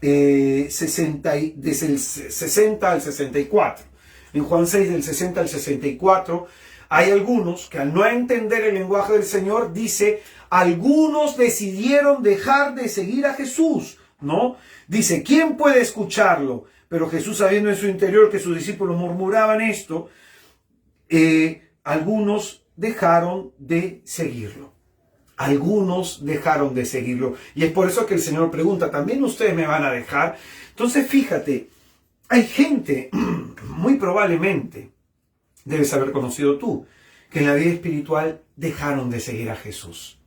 [SPEAKER 1] 60, desde el 60 al 64, en Juan 6 del 60 al 64, hay algunos que al no entender el lenguaje del Señor, dice, algunos decidieron dejar de seguir a Jesús, ¿no? Dice, ¿quién puede escucharlo? Pero Jesús, sabiendo en su interior que sus discípulos murmuraban esto, algunos dejaron de seguirlo. Algunos dejaron de seguirlo. Y es por eso que el Señor pregunta, ¿también ustedes me van a dejar? Entonces, fíjate, hay gente, muy probablemente, debes haber conocido tú, que en la vida espiritual dejaron de seguir a Jesús.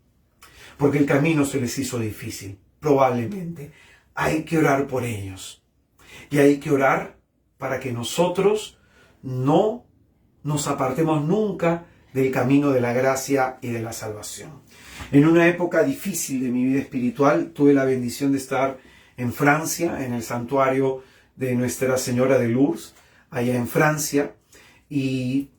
[SPEAKER 1] Porque el camino se les hizo difícil, probablemente. Hay que orar por ellos. Y hay que orar para que nosotros no nos apartemos nunca del camino de la gracia y de la salvación. En una época difícil de mi vida espiritual, tuve la bendición de estar en Francia, en el santuario de Nuestra Señora de Lourdes, allá en Francia, y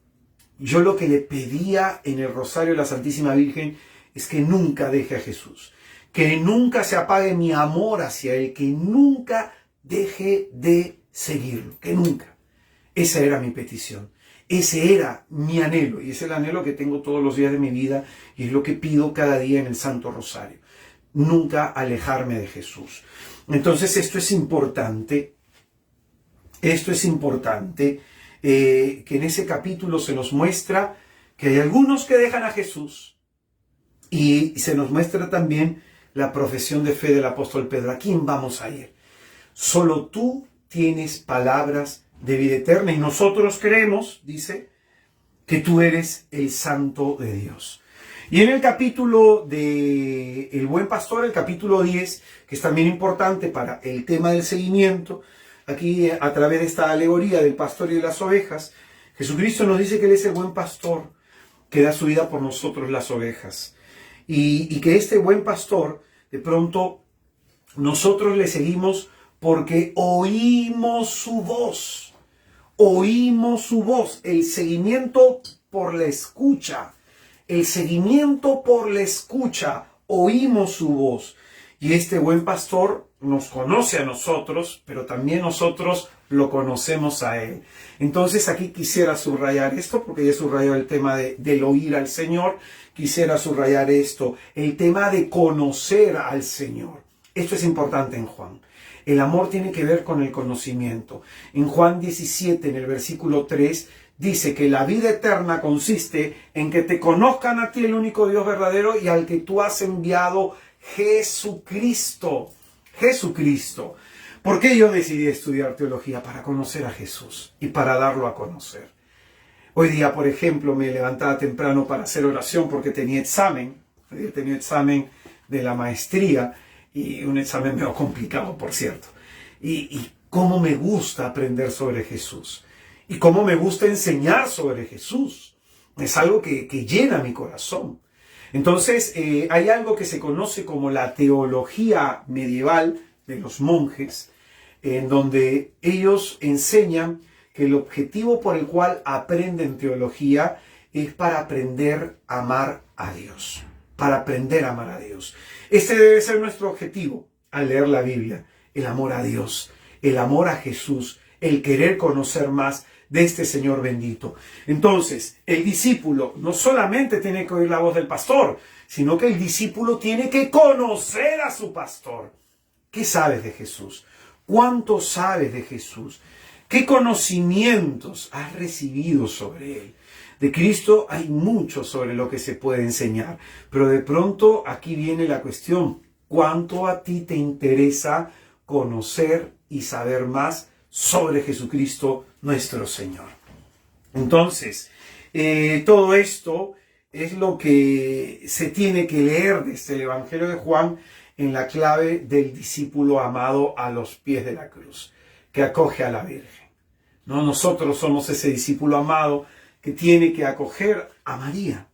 [SPEAKER 1] yo lo que le pedía en el Rosario de la Santísima Virgen es que nunca deje a Jesús, que nunca se apague mi amor hacia Él, que nunca deje de seguirlo, que nunca. Esa era mi petición. Ese era mi anhelo, y es el anhelo que tengo todos los días de mi vida, y es lo que pido cada día en el Santo Rosario. Nunca alejarme de Jesús. Entonces esto es importante, que en ese capítulo se nos muestra que hay algunos que dejan a Jesús, y se nos muestra también la profesión de fe del apóstol Pedro. ¿A quién vamos a ir? Solo tú tienes palabras de vida eterna y nosotros creemos, dice, que tú eres el Santo de Dios. Y en el capítulo de El Buen Pastor, el capítulo 10, que es también importante para el tema del seguimiento, aquí a través de esta alegoría del pastor y de las ovejas, Jesucristo nos dice que Él es el buen pastor que da su vida por nosotros las ovejas. Y que este buen pastor, de pronto, nosotros le seguimos porque oímos su voz. Oímos su voz. El seguimiento por la escucha. El seguimiento por la escucha. Oímos su voz. Y este buen pastor nos conoce a nosotros, pero también nosotros lo conocemos a Él. Entonces aquí quisiera subrayar esto, porque ya he subrayado el tema del oír al Señor. Quisiera subrayar esto, el tema de conocer al Señor. Esto es importante en Juan. El amor tiene que ver con el conocimiento. En Juan 17, en el versículo 3, dice que la vida eterna consiste en que te conozcan a ti, el único Dios verdadero, y al que tú has enviado, Jesucristo. Jesucristo. ¿Por qué yo decidí estudiar teología? Para conocer a Jesús y para darlo a conocer. Hoy día, por ejemplo, me levantaba temprano para hacer oración porque tenía examen. Tenía examen de la maestría y un examen medio complicado, por cierto. Y cómo me gusta aprender sobre Jesús. Y cómo me gusta enseñar sobre Jesús. Es algo que llena mi corazón. Entonces, hay algo que se conoce como la teología medieval de los monjes, en donde ellos enseñan que el objetivo por el cual aprenden teología es para aprender a amar a Dios. Para aprender a amar a Dios. Este debe ser nuestro objetivo al leer la Biblia. El amor a Dios, el amor a Jesús, el querer conocer más de este Señor bendito. Entonces, el discípulo no solamente tiene que oír la voz del pastor, sino que el discípulo tiene que conocer a su pastor. ¿Qué sabes de Jesús? ¿Cuánto sabes de Jesús? ¿Qué conocimientos has recibido sobre Él? De Cristo hay mucho sobre lo que se puede enseñar, pero de pronto aquí viene la cuestión. ¿Cuánto a ti te interesa conocer y saber más sobre Jesucristo nuestro Señor? Entonces, todo esto es lo que se tiene que leer desde el Evangelio de Juan en la clave del discípulo amado a los pies de la cruz, que acoge a la Virgen. ¿No? Nosotros somos ese discípulo amado que tiene que acoger a María,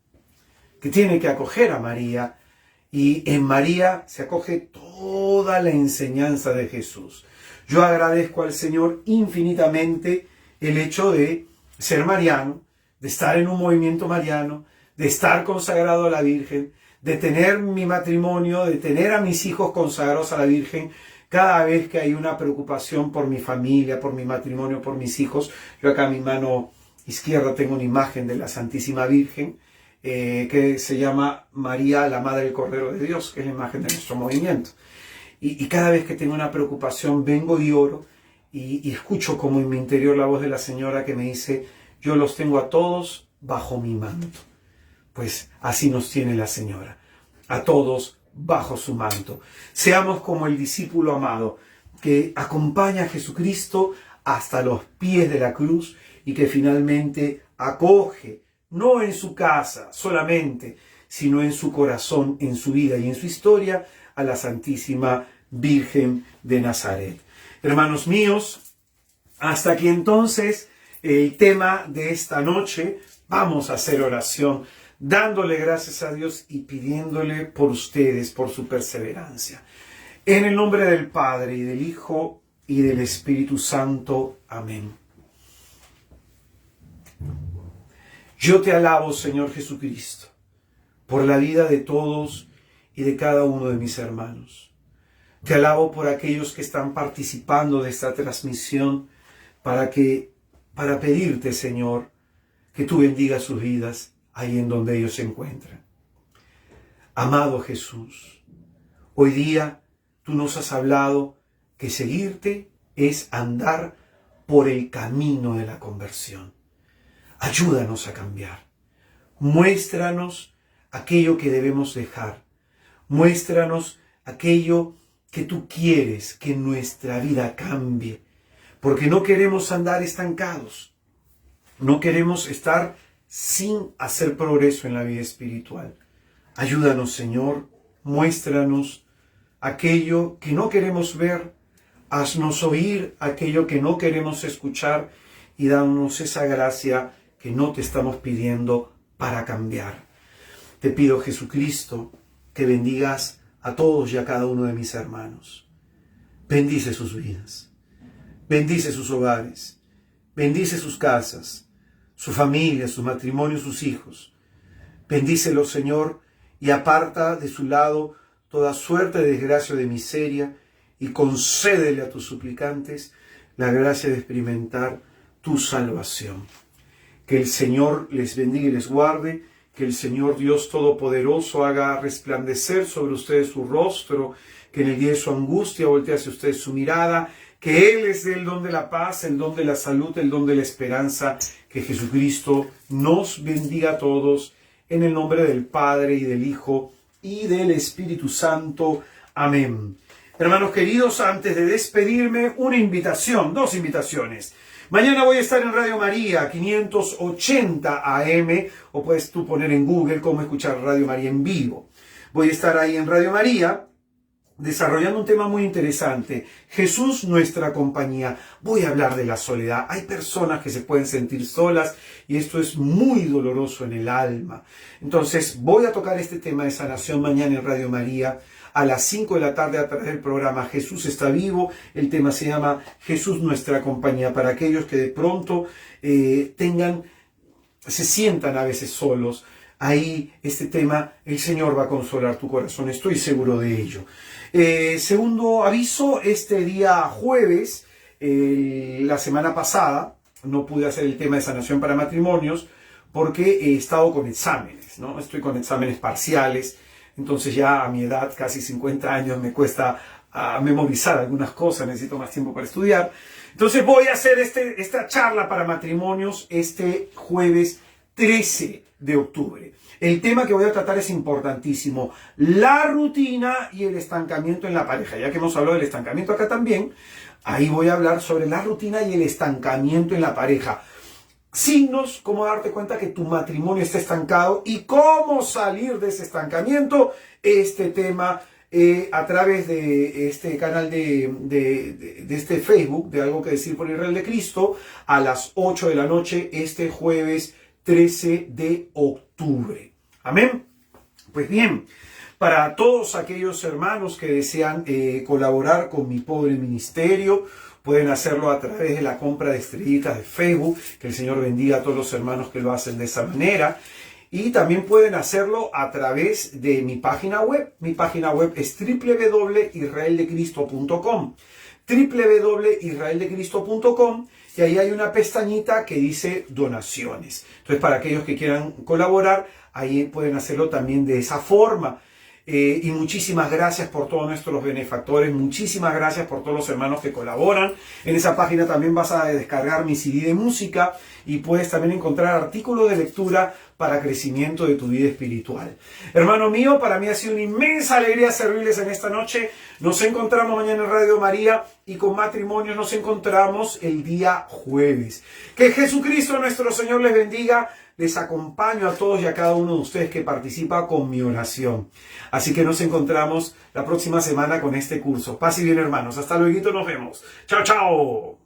[SPEAKER 1] y en María se acoge toda la enseñanza de Jesús. Yo agradezco al Señor infinitamente el hecho de ser mariano, de estar en un movimiento mariano, de estar consagrado a la Virgen, de tener mi matrimonio, de tener a mis hijos consagrados a la Virgen. Cada vez que hay una preocupación por mi familia, por mi matrimonio, por mis hijos, yo acá en mi mano izquierda tengo una imagen de la Santísima Virgen, que se llama María, la Madre del Cordero de Dios, que es la imagen de nuestro movimiento. Y cada vez que tengo una preocupación, vengo y oro, y escucho como en mi interior la voz de la Señora que me dice, yo los tengo a todos bajo mi manto. Pues así nos tiene la Señora, a todos bajo su manto. Seamos como el discípulo amado que acompaña a Jesucristo hasta los pies de la cruz y que finalmente acoge, no en su casa solamente, sino en su corazón, en su vida y en su historia, a la Santísima Virgen de Nazaret. Hermanos míos, hasta aquí entonces el tema de esta noche. Vamos a hacer oración, dándole gracias a Dios y pidiéndole por ustedes, por su perseverancia. En el nombre del Padre, y del Hijo, y del Espíritu Santo. Amén. Yo te alabo, Señor Jesucristo, por la vida de todos y de cada uno de mis hermanos. Te alabo por aquellos que están participando de esta transmisión para pedirte, Señor, que tú bendigas sus vidas ahí en donde ellos se encuentran. Amado Jesús, hoy día tú nos has hablado que seguirte es andar por el camino de la conversión. Ayúdanos a cambiar. Muéstranos aquello que debemos dejar. Muéstranos aquello que tú quieres que nuestra vida cambie, porque no queremos andar estancados, no queremos estar sin hacer progreso en la vida espiritual. Ayúdanos, Señor, muéstranos aquello que no queremos ver, haznos oír aquello que no queremos escuchar y danos esa gracia que no te estamos pidiendo para cambiar. Te pido, Jesucristo, que bendigas a todos y a cada uno de mis hermanos. Bendice sus vidas, bendice sus hogares, bendice sus casas, su familia, sus matrimonios, sus hijos. Bendícelos, Señor, y aparta de su lado toda suerte de desgracia o de miseria, y concédele a tus suplicantes la gracia de experimentar tu salvación. Que el Señor les bendiga y les guarde, que el Señor Dios Todopoderoso haga resplandecer sobre ustedes su rostro, que en el día de su angustia voltee hacia ustedes su mirada, que Él les dé el don de la paz, el don de la salud, el don de la esperanza, que Jesucristo nos bendiga a todos, en el nombre del Padre y del Hijo y del Espíritu Santo. Amén. Hermanos queridos, antes de despedirme, una invitación, dos invitaciones. Mañana voy a estar en Radio María 580 AM, o puedes tú poner en Google cómo escuchar Radio María en vivo. Voy a estar ahí en Radio María desarrollando un tema muy interesante. Jesús, nuestra compañía. Voy a hablar de la soledad. Hay personas que se pueden sentir solas y esto es muy doloroso en el alma. Entonces voy a tocar este tema de sanación mañana en Radio María a las 5 de la tarde a través del programa Jesús está vivo. El tema se llama Jesús, nuestra compañía, para aquellos que de pronto se sientan a veces solos. Ahí este tema, el Señor va a consolar tu corazón, estoy seguro de ello. Segundo aviso, este día jueves, la semana pasada, no pude hacer el tema de sanación para matrimonios porque he estado con exámenes, ¿no? Estoy con exámenes parciales, entonces ya a mi edad, casi 50 años, me cuesta memorizar algunas cosas, necesito más tiempo para estudiar. Entonces voy a hacer esta charla para matrimonios este jueves 13 de octubre. El tema que voy a tratar es importantísimo, la rutina y el estancamiento en la pareja. Ya que hemos hablado del estancamiento acá también, ahí voy a hablar sobre la rutina y el estancamiento en la pareja. Signos, cómo darte cuenta que tu matrimonio está estancado y cómo salir de ese estancamiento. Este tema a través de este canal de este Facebook, de Algo que Decir por Israel de Cristo, a las 8 de la noche, este jueves 13 de octubre. Amén. Pues bien, para todos aquellos hermanos que desean colaborar con mi pobre ministerio, pueden hacerlo a través de la compra de estrellitas de Facebook. Que el Señor bendiga a todos los hermanos que lo hacen de esa manera. Y también pueden hacerlo a través de mi página web. Mi página web es www.israeldecristo.com. www.israeldecristo.com, y ahí hay una pestañita que dice donaciones. Entonces, para aquellos que quieran colaborar, ahí pueden hacerlo también de esa forma. Y muchísimas gracias por todos nuestros benefactores, muchísimas gracias por todos los hermanos que colaboran. En esa página también vas a descargar mi CD de música y puedes también encontrar artículos de lectura para crecimiento de tu vida espiritual. Hermano mío, para mí ha sido una inmensa alegría servirles en esta noche. Nos encontramos mañana en Radio María y con matrimonios nos encontramos el día jueves. Que Jesucristo nuestro Señor les bendiga. Les acompaño a todos y a cada uno de ustedes que participa con mi oración. Así que nos encontramos la próxima semana con este curso. Paz y bien, hermanos. Hasta luego, nos vemos. Chao, chao.